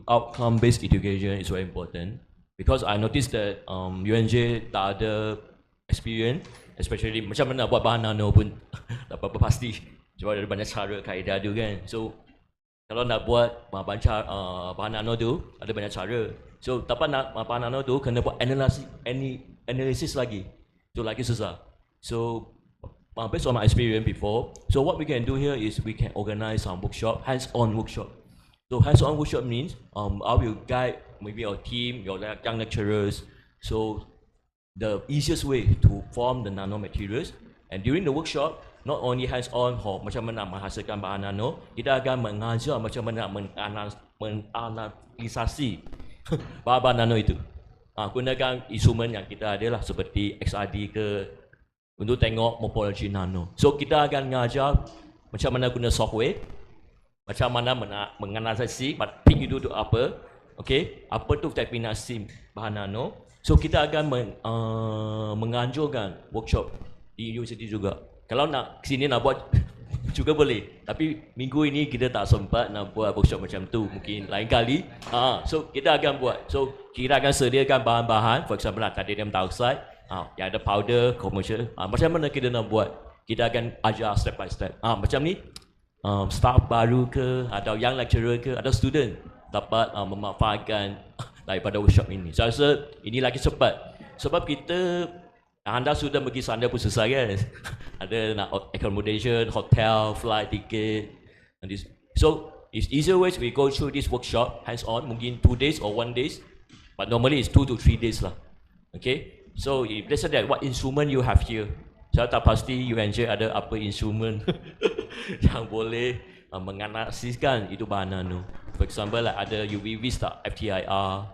outcome-based education is very important, because I noticed that UNJ tak ada experience, especially macam mana nak buat bahan nano pun tak apa-apa pasti. Sebab ada banyak cara, kaedah tu kan. So kalau nak buat bahan nano tu ada banyak cara. So dapat nak bahan nano tu kena buat analysis lagi. So lagi susah. So based on my experience before, so what we can do here is we can organize some workshop, hands-on workshop. So hands-on workshop means I will guide maybe your team, your young lecturers. So the easiest way to form the nanomaterials, and during the workshop, not only hands-on macam mana menghasilkan bahan nano, kita akan mengajar macam mana menganalisasi bahan nano itu. Gunakan instrumen yang kita ada lah, seperti XRD ke, untuk tengok morphology nano. So kita akan mengajar macam mana guna software, macam mana menganalisasi ping itu apa, okay, apa tu definisi bahan nano. So kita akan menganjurkan workshop di universiti juga. Kalau nak sini nak buat juga boleh, tapi minggu ini kita tak sempat nak buat workshop macam tu, mungkin lain kali. So kita akan buat. So kita akan sediakan bahan-bahan, for example titanium dioxide, yang ada powder, commercial. Macam mana kita nak buat? Kita akan ajar step by step. Macam ni, staff baru ke, atau young lecturer ke, atau student dapat memanfaatkan daripada workshop ini. Saya rasa ini lagi cepat. Sebab kita, anda sudah pergi sana pun susah kan? Ada nak accommodation, hotel, flight ticket. So it's easier ways we go through this workshop hands-on, mungkin 2 days or 1 day, but normally it's 2 to 3 days lah. Okay, so if let's say that what instrument you have here, saya tak pasti UNJ ada apa instrumen yang boleh menganalisiskan itu bahan nano. For example, like ada UV tak, FTIR,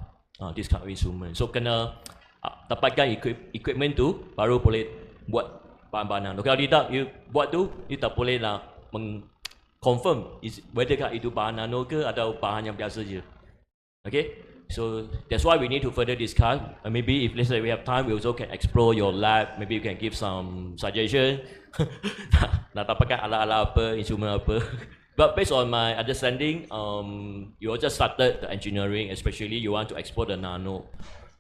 this kind of instrument. So kena dapatkan equipment tu baru boleh buat bahan-bahan nano. Kalau tidak, you buat tu, you tak boleh nak confirm whether itu bahan nano ke atau bahan yang biasa je. Okay, so that's why we need to further discuss. Maybe if let's say we have time, we also can explore your lab. Maybe you can give some suggestion. Nak dapatkan alat-alat apa, instrumen apa. But based on my understanding, you all just started the engineering, especially you want to explore the nano.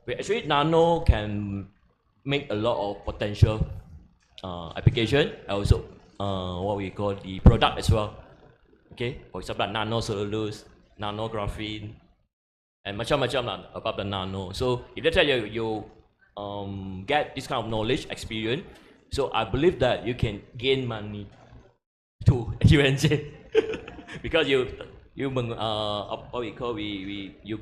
But actually, nano can make a lot of potential application, and also what we call the product as well. Okay, for example, nanocellulose, nanographene, and macam-macam lah about the nano. So if let's say you get this kind of knowledge, experience, so I believe that you can gain money to UNJ because you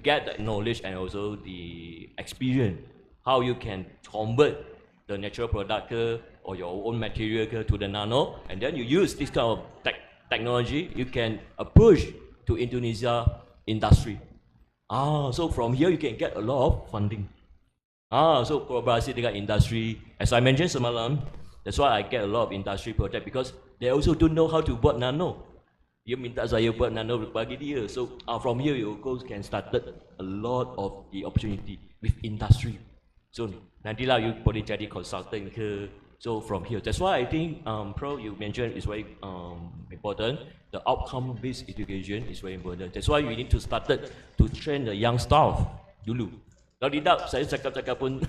get the knowledge and also the experience how you can convert the natural product or your own material to the nano, and then you use this kind of technology, you can approach to Indonesia industry. So from here you can get a lot of funding. So kolaborasi dengan industry, as I mentioned semalam, that's why I get a lot of industry project because they also don't know how to buat nano. Dia minta saya buat nano bagi dia. So from here you can start a lot of the opportunity with industry. So nantilah you boleh jadi consultant ke. So from here, that's why I think Pro you mentioned is very important. The outcome-based education is very important. That's why we need to start to train the young staff dulu. Kalau tidak, saya cakap-cakap pun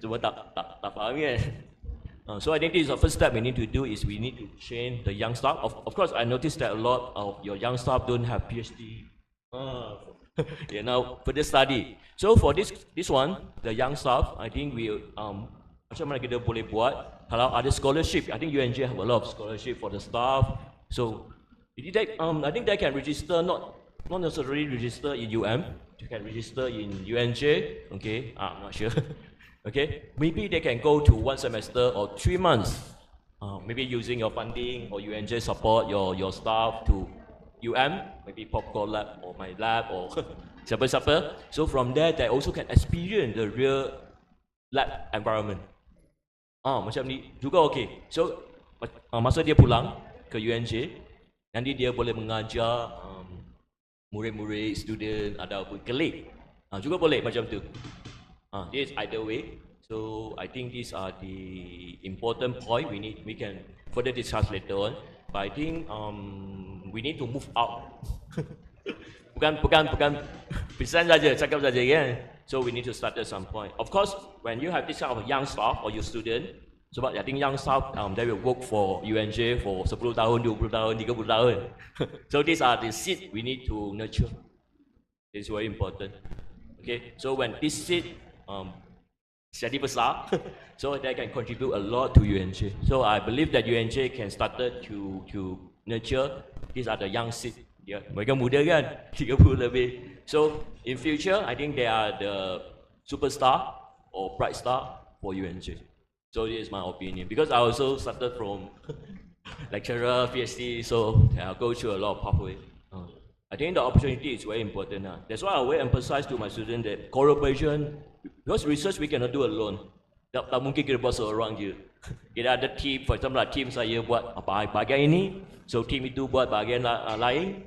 cuma tak faham kan. So I think this is the first step we need to do is we need to train the young staff. Of course, I noticed that a lot of your young staff don't have PhD. You know, further study. So for this one, the young staff, I think we macam mana kita boleh buat kalau ada scholarship. I think UNJ have a lot of scholarship for the staff. So I think they can register not necessarily register in they can register in UNJ. Okay, I'm not sure. Okay, maybe they can go to 1 semester or 3 months. Maybe using your funding or UNJ support your staff to maybe Popcorn Lab or my lab or siapa-siapa. So from there, they also can experience the real lab environment. Macam ni juga okey. So masa dia pulang ke UNJ, nanti dia boleh mengajar murid-murid, student ataupun colleague. Juga boleh macam tu. This is either way. So I think these are the important point we can further discuss later on. But I think we need to move out. bukan pesan saja, cakap saja kan. So we need to start at some point. Of course, when you have this kind of young staff or your student, so I think young staff they will work for UNJ for 10 tahun, 20 tahun, 30 tahun. So these are the seed we need to nurture. It's very important. Okay, so when this seed jadi besar, so they can contribute a lot to UNJ. So I believe that UNJ can start to nurture. These are the young seed. Yeah, mereka muda kan, 30 lebih. So in future, I think they are the superstar or bright star for UNJ. So this is my opinion because I also started from lecturer, PhD, so I go through a lot of pathway. I think the opportunity is very important. That's why I will emphasize to my students that collaboration, because research we cannot do alone. Tak mungkin kita buat seorang je. Kita ada team, for example, team saya buat bahagian ini, so team itu buat bahagian lain,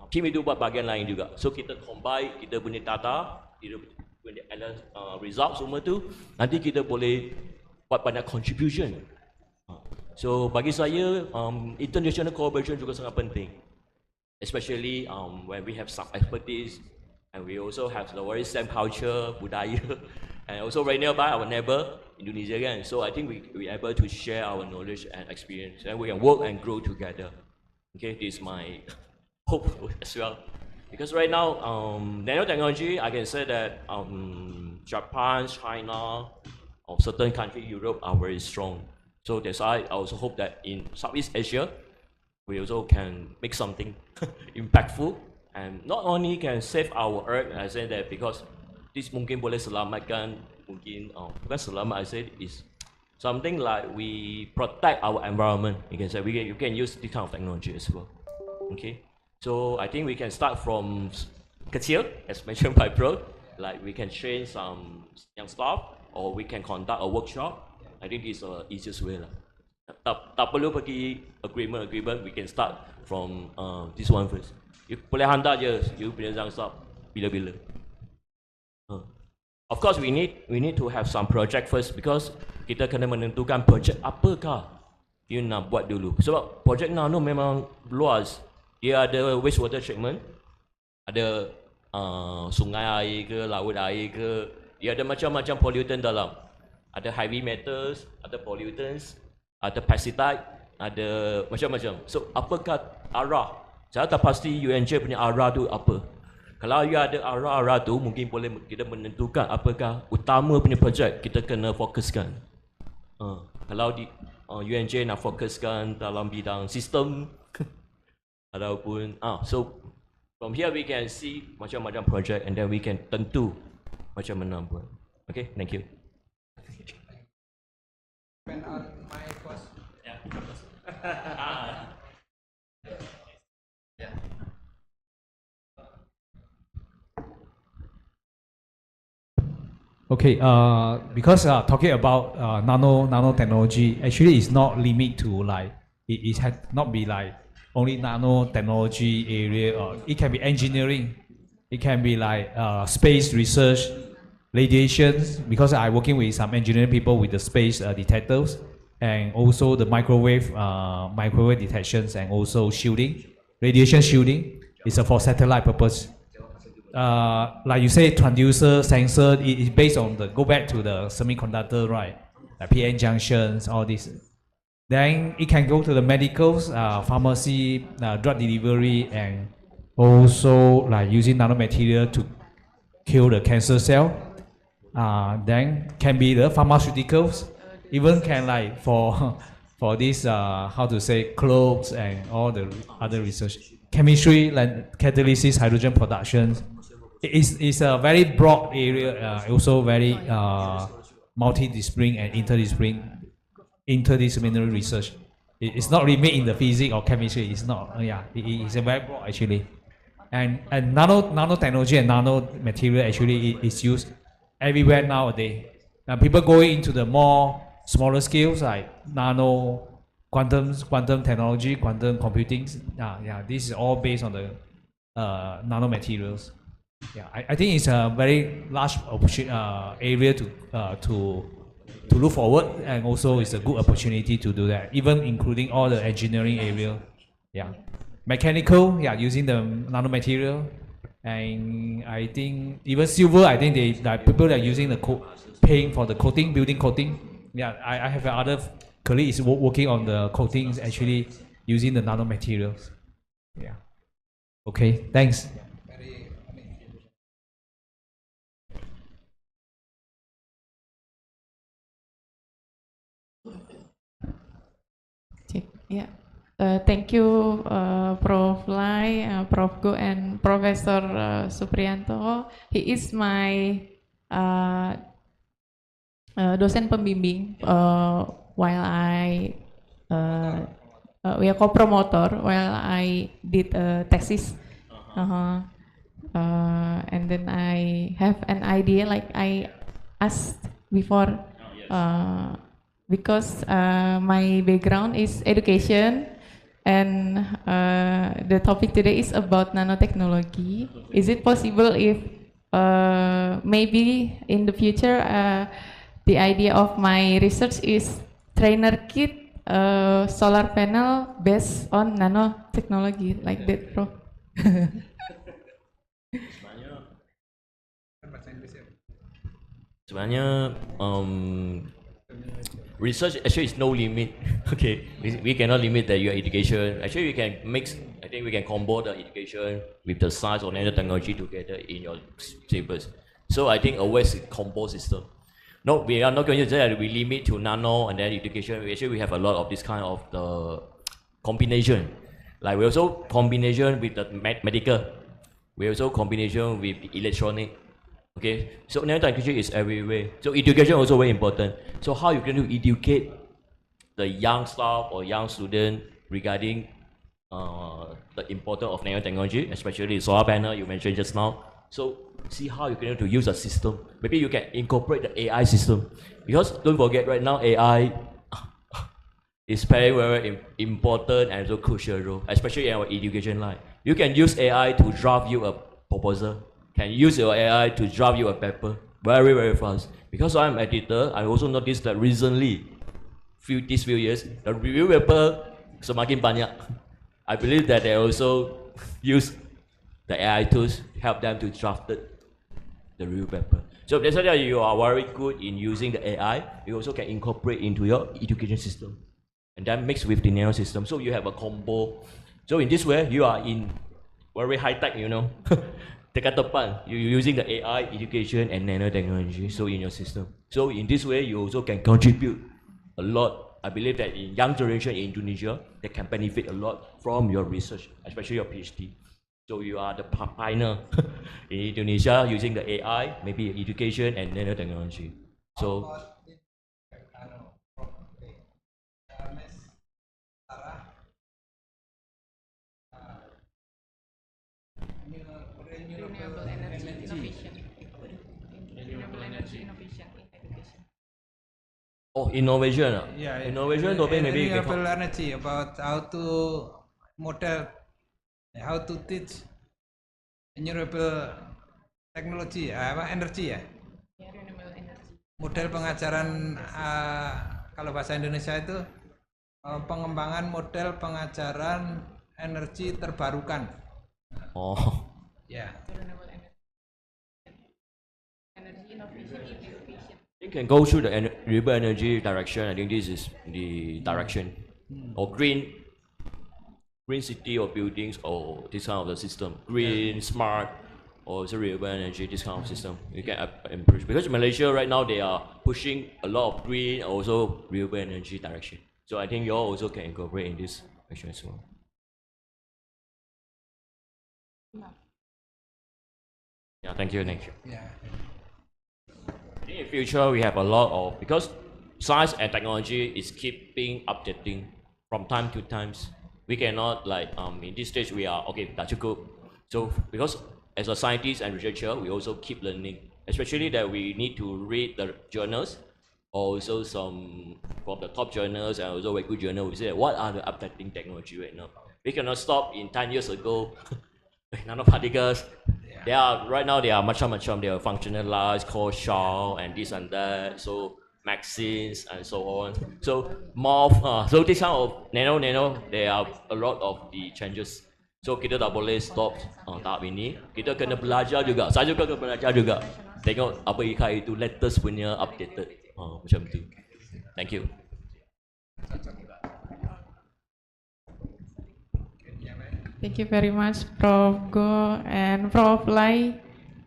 team itu buat bahagian lain juga. So kita combine, kita punya data, kita punya result semua tu, nanti kita boleh buat banyak contribution. So bagi saya, international collaboration juga sangat penting. Especially when we have some expertise and we also have the very same culture, budaya, and also right nearby our neighbor, Indonesia kan. So I think we are able to share our knowledge and experience and we can work and grow together. Okay, this is my hope as well. Because right now, nanotechnology, I can say that Japan, China, or certain countries, Europe are very strong. So that's why I also hope that in Southeast Asia, we also can make something impactful and not only can save our earth. I say that because this mungkin boleh selamatkan, mungkin bukan selamat. I say is something like we protect our environment. You can say you can use this kind of technology as well. Okay, so I think we can start from kecil, as mentioned by Pro. Like we can train some young staff, or we can conduct a workshop. I think this is the easiest way lah. Tak perlu pergi agreement, we can start from this one first. You boleh hantar je, you punya young staff bila-bila. Of course, we need to have some project first because kita kena menentukan project apakah you nak buat dulu. Sebab project nano memang luas. Dia ada wastewater treatment, ada sungai air ke, laut air ke. Dia ada macam-macam pollutant dalam. Ada heavy metals, ada pollutants, ada pesticide, ada macam-macam. So apakah arah Saya tak pasti UNJ punya arah tu apa. Kalau you ada arah-arah tu, mungkin boleh kita menentukan apakah utama punya projek kita kena fokuskan. Kalau di UNJ nak fokuskan dalam bidang sistem ataupun so from here we can see macam-macam projek and then we can tentu macam mana buat. Okay, thank you. Okay, because talking about nanotechnology, actually it's not limit to like, it has not be like only nanotechnology area, or it can be engineering, it can be like space research, radiations, because I working with some engineering people with the space detectors, and also the microwave detections, and also shielding, radiation shielding is for satellite purpose. Like you say, transducer, sensor, it is based on the, go back to the semiconductor, right? Like PN junctions, all this. Then it can go to the medicals, pharmacy, drug delivery, and also like using nanomaterial to kill the cancer cell. Then can be the pharmaceuticals, even can like for this, how to say, clothes and all the other research. Chemistry, like catalysis, hydrogen production. It's a very broad area, also very multidisciplinary and interdisciplinary research. It's not limited in the physics or chemistry. It's not. It's a very broad actually. And nanotechnology and nanomaterial actually is used everywhere nowadays. People going into the more smaller scales like quantum technology, quantum computing. This is all based on the nanomaterials. I think it's a very large area to look forward, and also it's a good opportunity to do that, even including all the engineering area. Mechanical, using the nanomaterial, and I think even silver. I think people that are using the paint for the coating, building coating. I have other colleagues working on the coatings, actually using the nanomaterials. Okay, thanks. Thank you, Prof. Lai, Prof. Go, and Professor Suprianto. He is my dosen pembimbing while I we are co-promoter while I did a thesis. And then I have an idea, like I asked before, because my background is education, and the topic today is about nanotechnology. Is it possible if maybe in the future the idea of my research is trainer kit solar panel based on nanotechnology, like that, Prof? Sebenarnya research actually is no limit. Okay, we cannot limit that your education. Actually, we can mix. I think we can combo the education with the science or nanotechnology together in your papers. So I think always a combo system. No, we are not going to say that we limit to nano and then education. We have a lot of this kind of the combination. Like we also combination with the medical. We also combination with electronic. Okay, so nanotechnology is everywhere. So education also very important. So how you going to educate the young staff or young student regarding the importance of nanotechnology, especially solar panel you mentioned just now. So see how you're going to use a system. Maybe you can incorporate the AI system, because don't forget right now AI is very very important and so crucial role, especially in our education line. You can use AI to draft you a proposal. Can use your AI to draft you a paper very very fast. Because I'm an editor, I also noticed that recently, these few years, the review paper semakin banyak. I believe that they also use the AI tools to help them to draft the review paper. So that's why you are very good in using the AI. You also can incorporate into your education system, and that mixed with the nano system. So you have a combo So in this way, you are in very high tech, you know. Dekat depan, you're using the AI, education, and nanotechnology, so in your system. So in this way, you also can contribute a lot. I believe that in young generation in Indonesia, they can benefit a lot from your research, especially your PhD. So you are the pioneer in Indonesia using the AI, maybe education and nanotechnology. So Renewable energy innovation. Renewable energy innovation in education. oh, innovation. Yeah, Innovation topic maybe you can renewable energy, about how to model, how to teach renewable technology, energy ya. Yeah, renewable energy. Model pengajaran kalau bahasa Indonesia itu pengembangan model pengajaran energi terbarukan. Oh. Ya. Renewable energy. Energy innovation in education. You can go through the renewable energy direction. I think this is the direction. Or green city or buildings or this kind of the system. Green, smart, or also renewable energy, this kind of system. You can improve. Because Malaysia right now, they are pushing a lot of green, also renewable energy direction. So I think you all also can incorporate in this direction as well. Yeah, thank you. Yeah. In the future, we have a lot of, because science and technology is keeping updating from time to times. We cannot like in this stage we are okay, that's good. So because as a scientist and researcher, we also keep learning, especially that we need to read the journals, also some from the top journals and also very good journals. We say what are the updating technology right now. We cannot stop in 10 years ago. Nanoparticles. They are right now. They are much. They are functionalized, called shell and this and that. So vaccines and so on. So more. So this kind of nano. There are a lot of the changes. So kita tak boleh stop tahap ini. Kita kena belajar juga. Saya juga kena belajar juga. Tengok apa ikat itu latest punya updated. Macam tu. Thank you. Thank you very much, Prof. Go and Prof. Lai.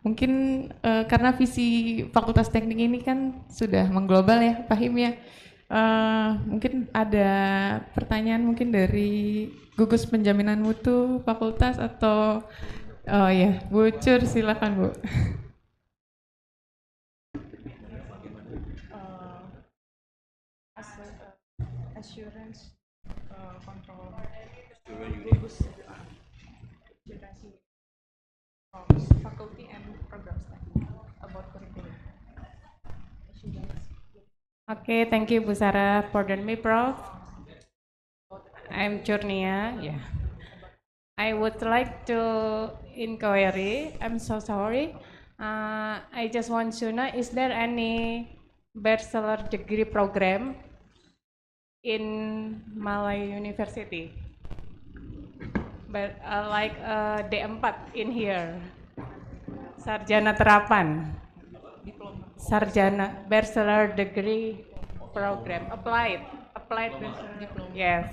Mungkin karena visi Fakultas Teknik ini kan sudah mengglobal ya, Pak Him ya. Mungkin ada pertanyaan mungkin dari gugus penjaminan mutu fakultas atau ya, Bu Cur, silakan Bu. Assurance control gugus faculty and program study about curriculum. Okay, thank you, Bu Sarah. Pardon me, Prof. I'm Jurnia. Yeah. I would like to inquiry. I'm so sorry. I just want to know: is there any bachelor degree program in Malay University? But like D4 in here, sarjana terapan, sarjana bachelor degree program, applied bachelor diploma. Yes.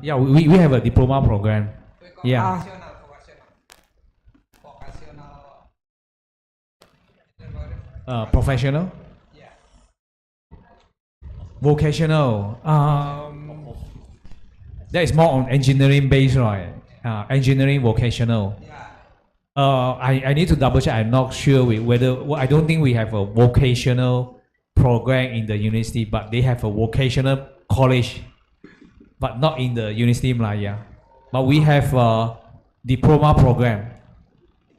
Yeah, we have a diploma program. Yeah. Professional. Vocational. That is more on engineering based, right? Engineering vocational. I need to double check. I'm not sure whether I don't think we have a vocational program in the university, but they have a vocational college, but not in the university Malaya. But we have a diploma program.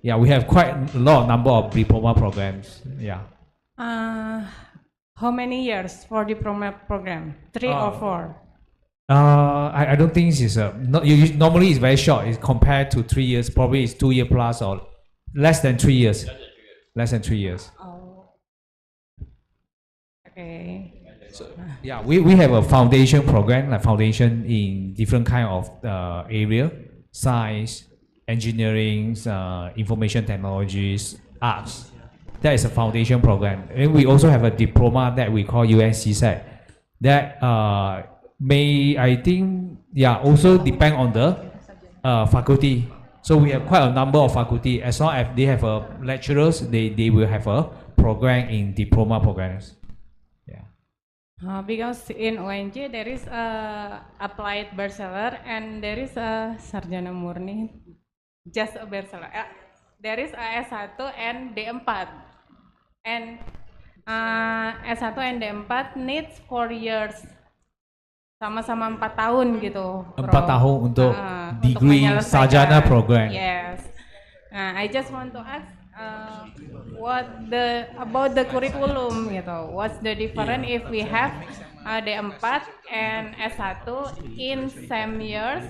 Yeah, we have quite a lot number of diploma programs. Yeah. How many years for diploma program? 3 or 4? I don't think it's normally it's very short. It's compared to 3 years. Probably it's 2 year plus or less than 3 years. Less than 3 years. Oh. Okay. So, yeah, we have a foundation program, like foundation in different kind of area, science, engineering, information technologies, arts. That is a foundation program. And we also have a diploma that we call UNCSET. That may I think also depend on the faculty. So we have quite a number of faculty. As long as they have lecturers, they will have a program in diploma programs. Because in UNJ there is a applied bachelor and there is a sarjana murni, just a bachelor. There is a S1 and D4, and S1 and D4 needs 4 years, sama-sama 4 tahun gitu. 4 tahun untuk degree menyelesaikan. sarjana program. Yes. I just want to ask about the curriculum gitu. What's the difference if we have D4 and S1 in same years?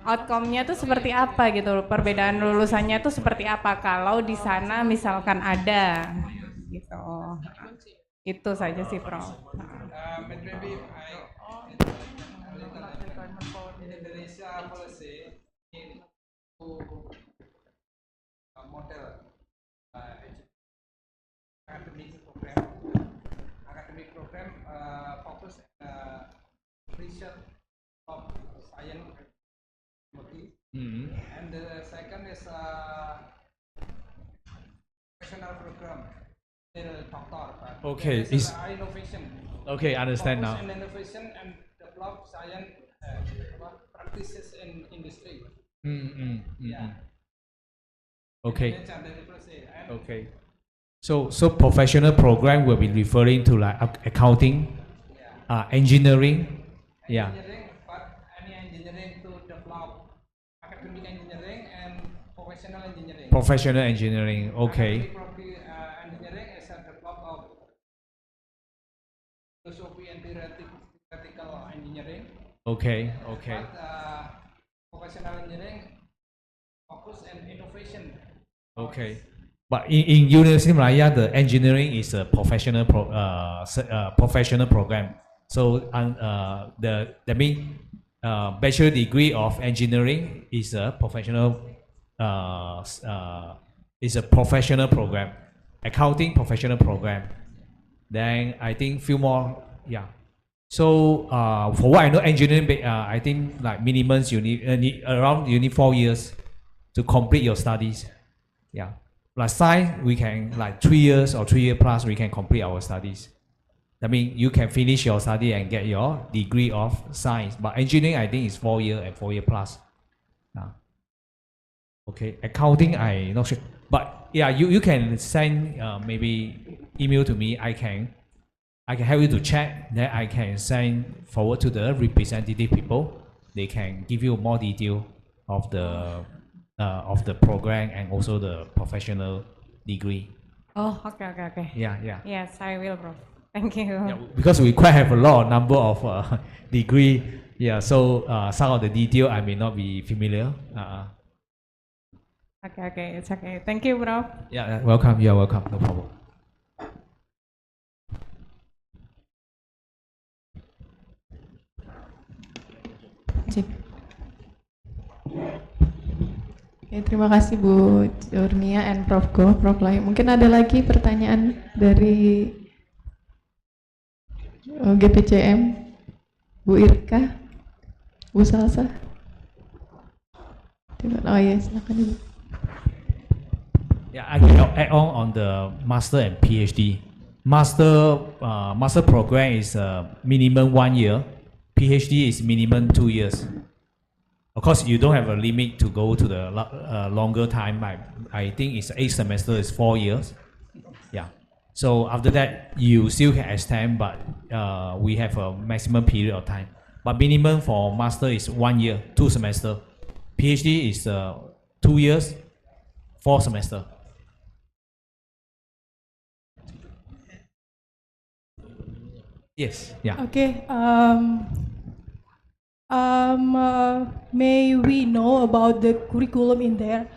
Outcome-nya tuh seperti apa gitu? Perbedaan lulusannya tuh seperti apa kalau di sana misalkan ada gitu. Itu saja sih, Prof. Indonesia policy model academic program focus research of science and the second is professional program till doctor. Okay, is innovation. Okay, understand now. Focus on innovation and develop science practices in industry. Okay. Okay. So professional program will be referring to like accounting, engineering. Engineering, but any engineering to develop academic engineering and professional engineering. Professional engineering. Okay. Engineering is a develop of philosophy and theoretical engineering. Okay. Okay. But professional engineering focus on innovation. Okay. But in University of Malaya, the engineering is a professional professional program. So that means bachelor degree of engineering is a professional program. Accounting professional program. Then I think few more. So for what I know, engineering I think like minimum you need 4 years to complete your studies. Like science, we can like 3 years or 3 year plus we can complete our studies. I mean, you can finish your study and get your degree of science. But engineering, I think is 4 year and 4 year plus. Okay, accounting, I not sure. But you can send maybe email to me. I can help you to check. Then I can send forward to the representative people. They can give you more detail of the program and also the professional degree. Oh, okay. Yeah. Yes, I will, Prof. Thank you. Because we quite have a number of degree. So some of the detail I may not be familiar. Okay, it's okay. Thank you, Prof. Yeah, welcome. You are welcome. No problem. Oke, terima kasih Bu Jurnia and Prof Go, Prof Lai. Mungkin ada lagi pertanyaan dari GPCM, Bu Irka, Bu Salsa. Oh ya, silakan Ibu. I can add on the master and PhD. Master program is minimum 1 year. PhD is minimum 2 years. Of course, you don't have a limit to go to the longer time. I think it's 8 semesters, is 4 years. So after that, you still can extend, but we have a maximum period of time. But minimum for master is 1 year, 2 semester. PhD is 2 years, 4 semester. Yes. Yeah. Okay. May we know about the curriculum in there?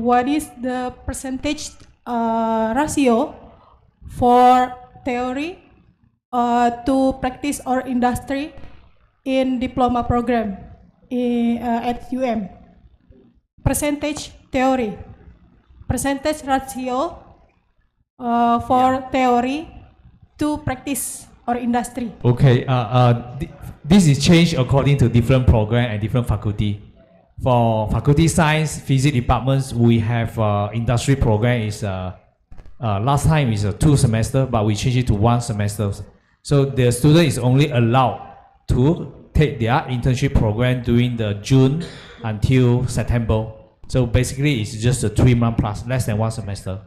What is the percentage ratio for theory to practice or industry in diploma program at UM? Percentage theory, percentage ratio for theory to practice or industry? Okay, this is changed according to different program and different faculty. For faculty science, physics departments, we have industry program is last time is a 2 semester, but we changed it to 1 semester. So the student is only allowed to take their internship program during the June until September. So basically, it's just a 3-month plus, less than 1 semester.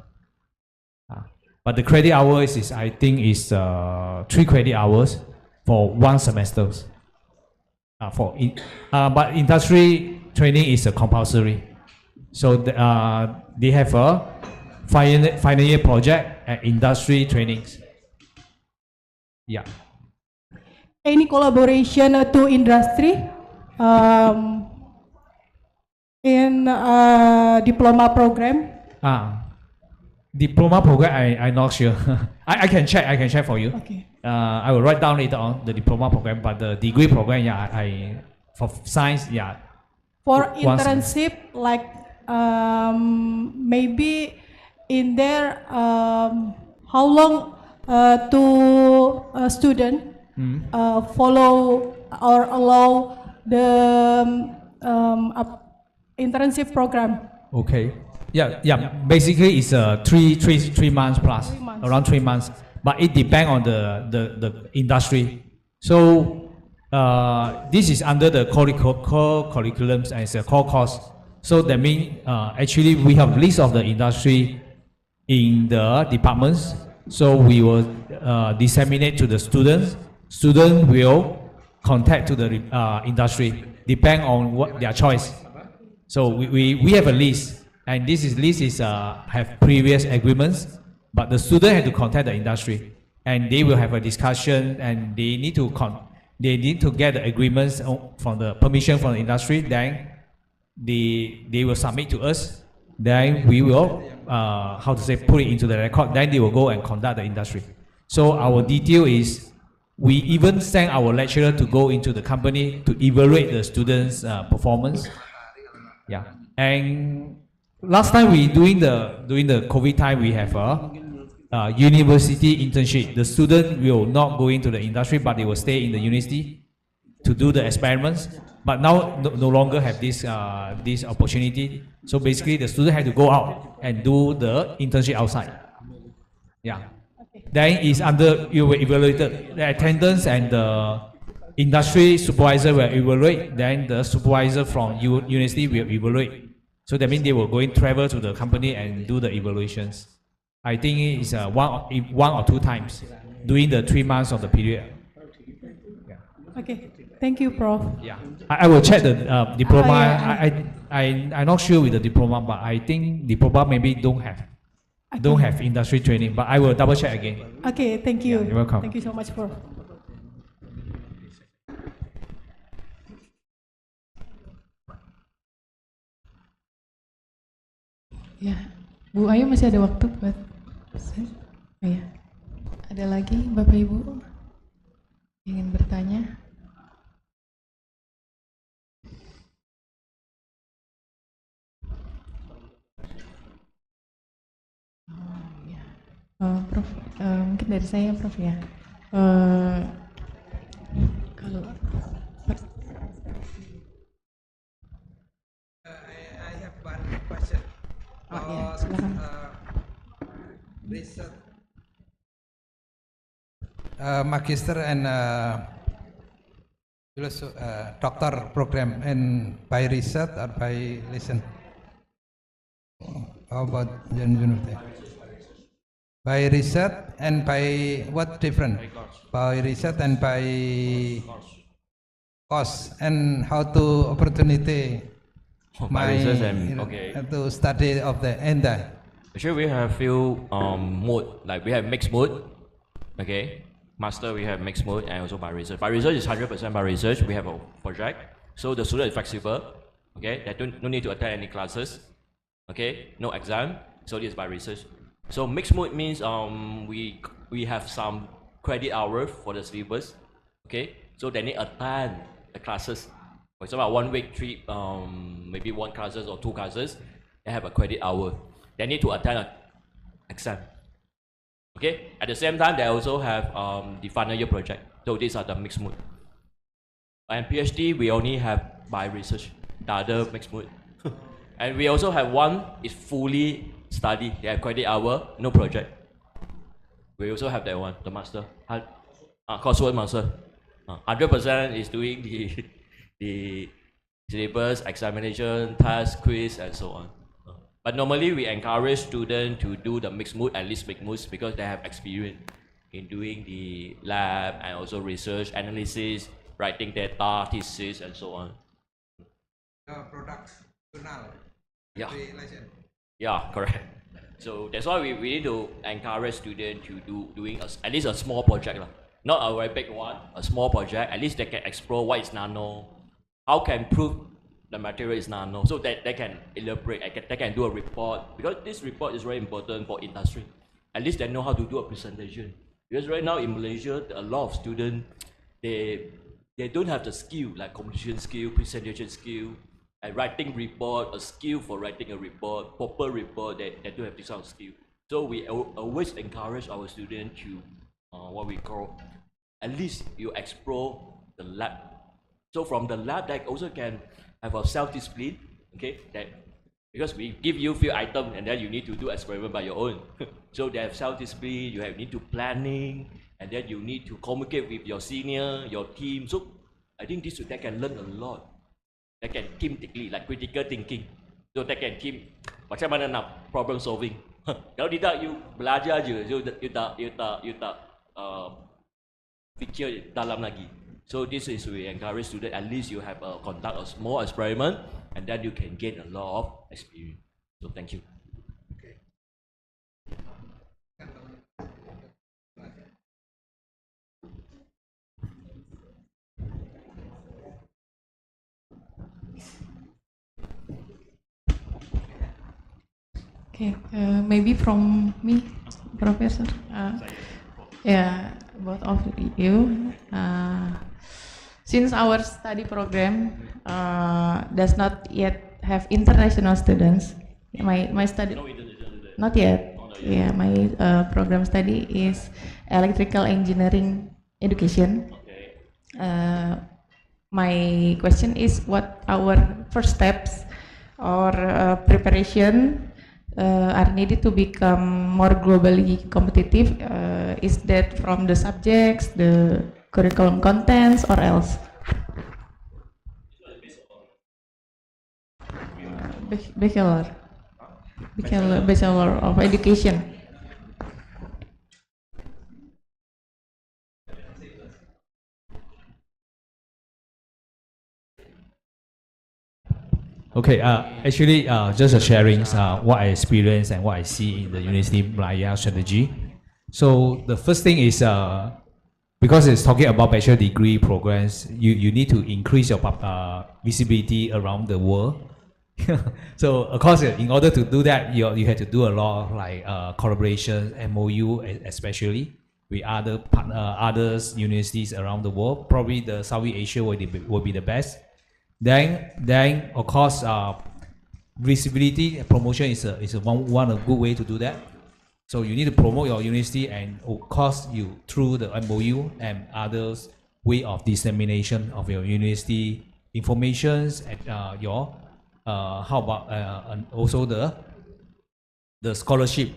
But the credit hours is, I think, is 3 credit hours for 1 semester. But industry training is a compulsory. So they have a final year project and industry trainings. Yeah. Any collaboration to industry in diploma program? Diploma program, I'm not sure. I can check for you. Okay. I will write down later on the diploma program, but the degree program, yeah, I for science, yeah. For internship, like maybe in there, how long to a student follow or allow the internship program? Okay. Yeah. Basically, it's 3 months plus, 3 months. around 3 months. But it depends on the industry. So this is under the core curriculums and it's a core course. So that means actually we have list of the industry in the departments. So we will disseminate to the students. Student will contact to the industry, depend on what their choice. So we have a list. And this list is have previous agreements, but the student have to contact the industry, and they will have a discussion, and they need to get the agreements from the permission from the industry. Then they will submit to us. Then we will put it into the record. Then they will go and conduct the industry. So our detail is we even send our lecturer to go into the company to evaluate the students' performance. Yeah, and last time during the COVID time, we have a university internship. The student will not go into the industry, but they will stay in the university to do the experiments. But now no longer have this opportunity. So basically, the student have to go out and do the internship outside. Yeah. Then is you will evaluate the attendance, and the industry supervisor will evaluate. Then the supervisor from university will evaluate. So that means they will travel to the company and do the evaluations. I think it's one or 2 times during the 3 months of the period. Yeah. Okay, thank you, Prof. Yeah, I will check the diploma. I'm not sure with the diploma, but I think diploma maybe don't have industry training. But I will double check again. Okay, thank you. Yeah, you're welcome. Thank you so much, Prof. Ya, Bu Ayu masih ada waktu buat pesan? Oh ya, ada lagi Bapak Ibu ingin bertanya? Oh ya, Prof, mungkin dari saya Prof ya. Kalau I have one question. silakan. Research, magister and doctor program, and by research or by lesson? How about university? By research and by what different? By research and by course, and how to opportunity to study of the enda. Actually, we have few mode, like we have mixed mode, okay. Master, we have mixed mode, and also by research. By research is 100% by research. We have a project, so the student is flexible, okay. They no need to attend any classes, okay. No exam, so this is by research. So mixed mode means we have some credit hour for the syllabus, okay. So they need attend the classes. For example, 1 week, maybe 1 classes or 2 classes, they have a credit hour. they need to attend an exam. Okay, at the same time, they also have the final year project. So these are the mixed mood. And PhD, we only have by research, the other mixed mood. And we also have one is fully study. They have credit hour, no project. We also have that one, the master, coursework master. 100% is doing the syllabus, examination, task, quiz, and so on. But normally we encourage students to do the mixed mood, at least mixed moods, because they have experience in doing the lab and also research, analysis, writing data, thesis, and so on. Product, journal. Yeah. Yeah, correct. So that's why we need to encourage students to doing at least a small project. Not a very big one, a small project. At least they can explore what is nano, how can prove the material is nano, so that they can elaborate, they can do a report, because this report is very important for industry. At least they know how to do a presentation. Because right now in Malaysia, a lot of students, they don't have the skill, like communication skill, presentation skill, and writing report, a skill for writing a report, proper report, they don't have this kind of skill. So we always encourage our students to, what we call, at least you explore the lab. So from the lab, they also can have a self-discipline, okay? That because we give you few items and then you need to do experiment by your own. So they have self-discipline, you need to planning, and then you need to communicate with your senior, your team. So I think this they can learn a lot. They can team thinking, like critical thinking. So they can team macam mana nak problem solving. Kalau tidak you belajar je, you tak fikir dalam lagi. So this is we encourage students, at least you have conduct a small experiment, and then you can gain a lot of experience. So thank you. Okay, maybe from me, Professor. Yeah, both of you. Since our study program does not yet have international students, my study not yet. Yeah, my program study is electrical engineering education. My question is, what our first steps or preparation are needed to become more globally competitive? Is that from the subjects, the curriculum contents, or else? Bachelor of Education. Okay, actually, just a sharing what I experienced and what I see in the University Malaya strategy. So the first thing is, because it's talking about bachelor degree programs, you need to increase your visibility around the world. So of course, in order to do that, you have to do a lot of like collaboration, MOU, especially with other others universities around the world. Probably the Southeast Asia will be the best. Then of course, visibility and promotion is a one good way to do that. So you need to promote your university, and of course you through the MOU and others way of dissemination of your university informations and your how about and also the scholarship.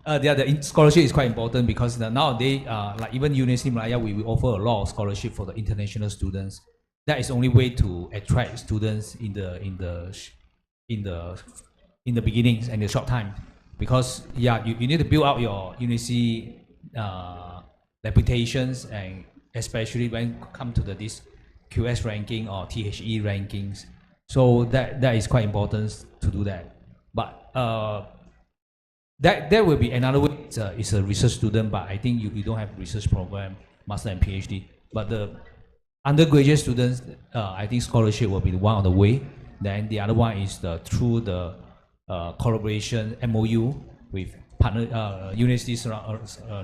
The scholarship is quite important, because nowadays like even University Malaya, we offer a lot of scholarship for the international students. That is the only way to attract students in the beginnings and the short time, because yeah, you need to build out your university reputations, and especially when come to this QS ranking or THE rankings. So that is quite important to do that. But that will be another way. It's a research student, but I think you don't have research program, master and PhD. But the undergraduate students, I think scholarship will be one of the way. Then the other one is through the collaboration MOU with partner universities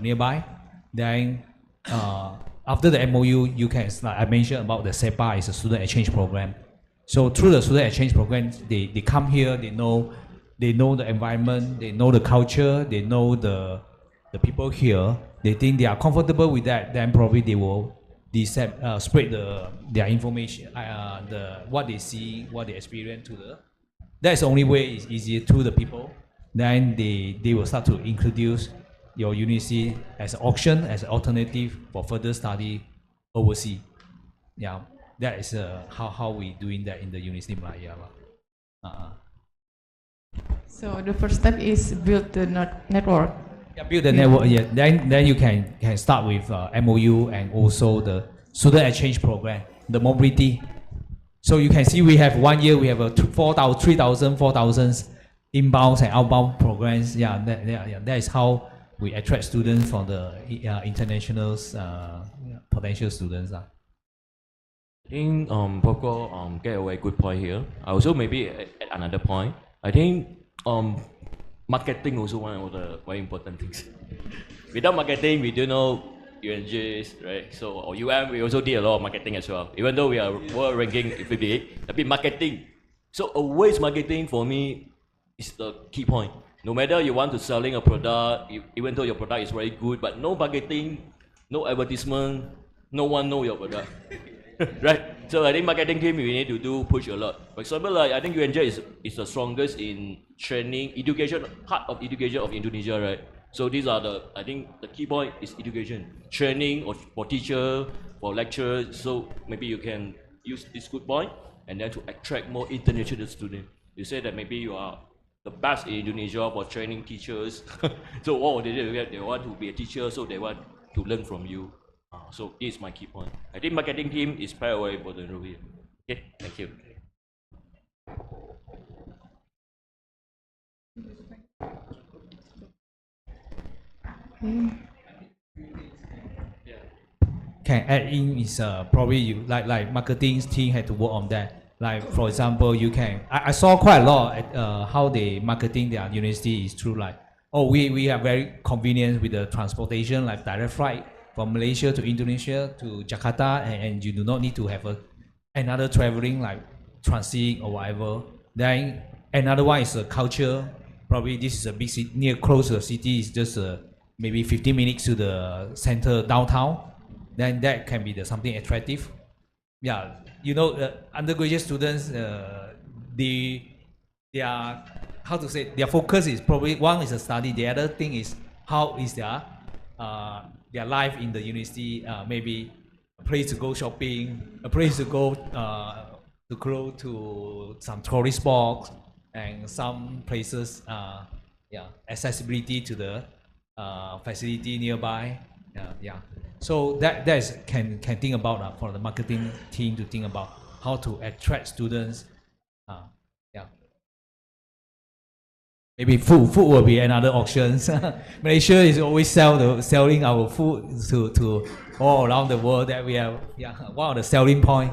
nearby. Then after the MOU, you can, like I mentioned about the SEPA, is a student exchange program. So through the student exchange program, they come here, they know they know the environment, they know the culture, they know the people here. They think they are comfortable with that, then probably they will spread their information, what they see, what they experience to the. That's the only way it's easier to the people. Then they will start to introduce your university as an option, as an alternative for further study overseas. Yeah, that is how we doing that in the University of Malaya. So the first step is build the network. Yeah, build the network. Yeah, then you can start with MOU and also the student exchange program, the mobility. So you can see we have 1 year we have a 3,000 inbound and outbound programs. Yeah, that is how we attract students from the international potential students. I think Poco get away good point here. I also maybe add another point. I think marketing also one of the very important things. Without marketing, we don't know UNJs, right? So or we also did a lot of marketing as well. Even though we are world ranking 58, tapi marketing. So always marketing for me is the key point. No matter you want to selling a product, even though your product is very good, but no marketing, no advertisement, no one know your product. Right? So I think marketing team we need to push a lot. For example, I think UNJ is the strongest in training, education, heart of education of Indonesia, right? So these are I think the key point is education, training for teacher, for lecturers. So maybe you can use this good point and then to attract more international students. You say that maybe you are the best in Indonesia for training teachers. So what they do? They want to be a teacher, so they want to learn from you. So this is my key point. I think marketing team is very important over here. Okay, thank you. Can add in is probably you like marketing team had to work on that. Like for example, you can I saw quite a lot at how they marketing their university is through like we are very convenient with the transportation like direct flight from Malaysia to Indonesia to Jakarta and you do not need to have another traveling like transit or whatever. Then another one is the culture. Probably this is a big city near close to the city. Is just maybe 15 minutes to the center downtown. Then that can be something attractive. Yeah, you know, undergraduate students, they are how to say their focus is probably one is a study. The other thing is how is their life in the university. Maybe a place to go shopping, a place to go to some tourist spots, and some places. Accessibility to the facility nearby. So that is can think about for the marketing team to think about how to attract students. Maybe food will be another option. Malaysia is always selling our food to all around the world. That we have one of the selling point.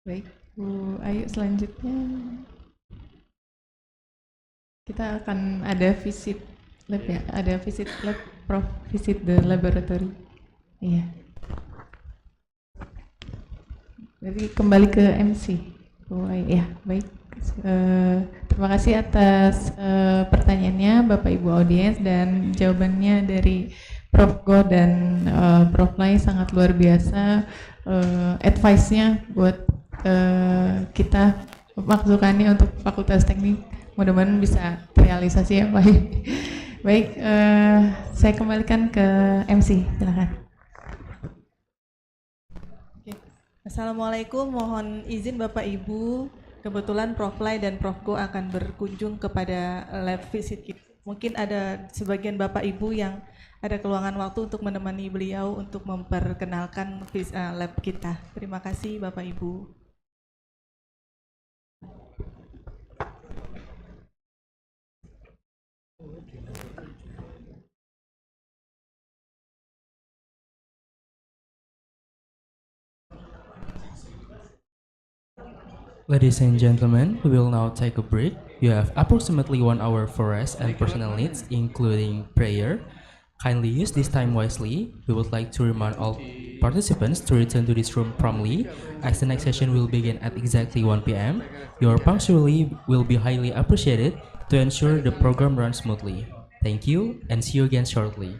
Baik, Bu Ayu, selanjutnya kita akan ada visit lab ya, ada visit lab, Prof, visit the laboratory. Iya. Jadi kembali ke MC, Bu Ayu. Ya, baik. Terima kasih atas pertanyaannya Bapak Ibu audiens dan jawabannya dari Prof Go dan Prof Lai sangat luar biasa. Advice-nya buat kita masukannya untuk Fakultas Teknik mudah-mudahan bisa terrealisasi ya Pak. Baik, saya kembalikan ke MC, silakan. Assalamualaikum, mohon izin Bapak Ibu, kebetulan Prof Lai dan Prof Go akan berkunjung kepada lab visit kita. Mungkin ada sebagian Bapak Ibu yang ada keluangan waktu untuk menemani beliau untuk memperkenalkan lab kita. Terima kasih Bapak Ibu. Ladies and gentlemen, we will now take a break. You have approximately 1 hour for rest and personal needs, including prayer. Kindly use this time wisely. We would like to remind all participants to return to this room promptly, as the next session will begin at exactly 1 p.m. Your punctuality will be highly appreciated to ensure the program runs smoothly. Thank you and see you again shortly.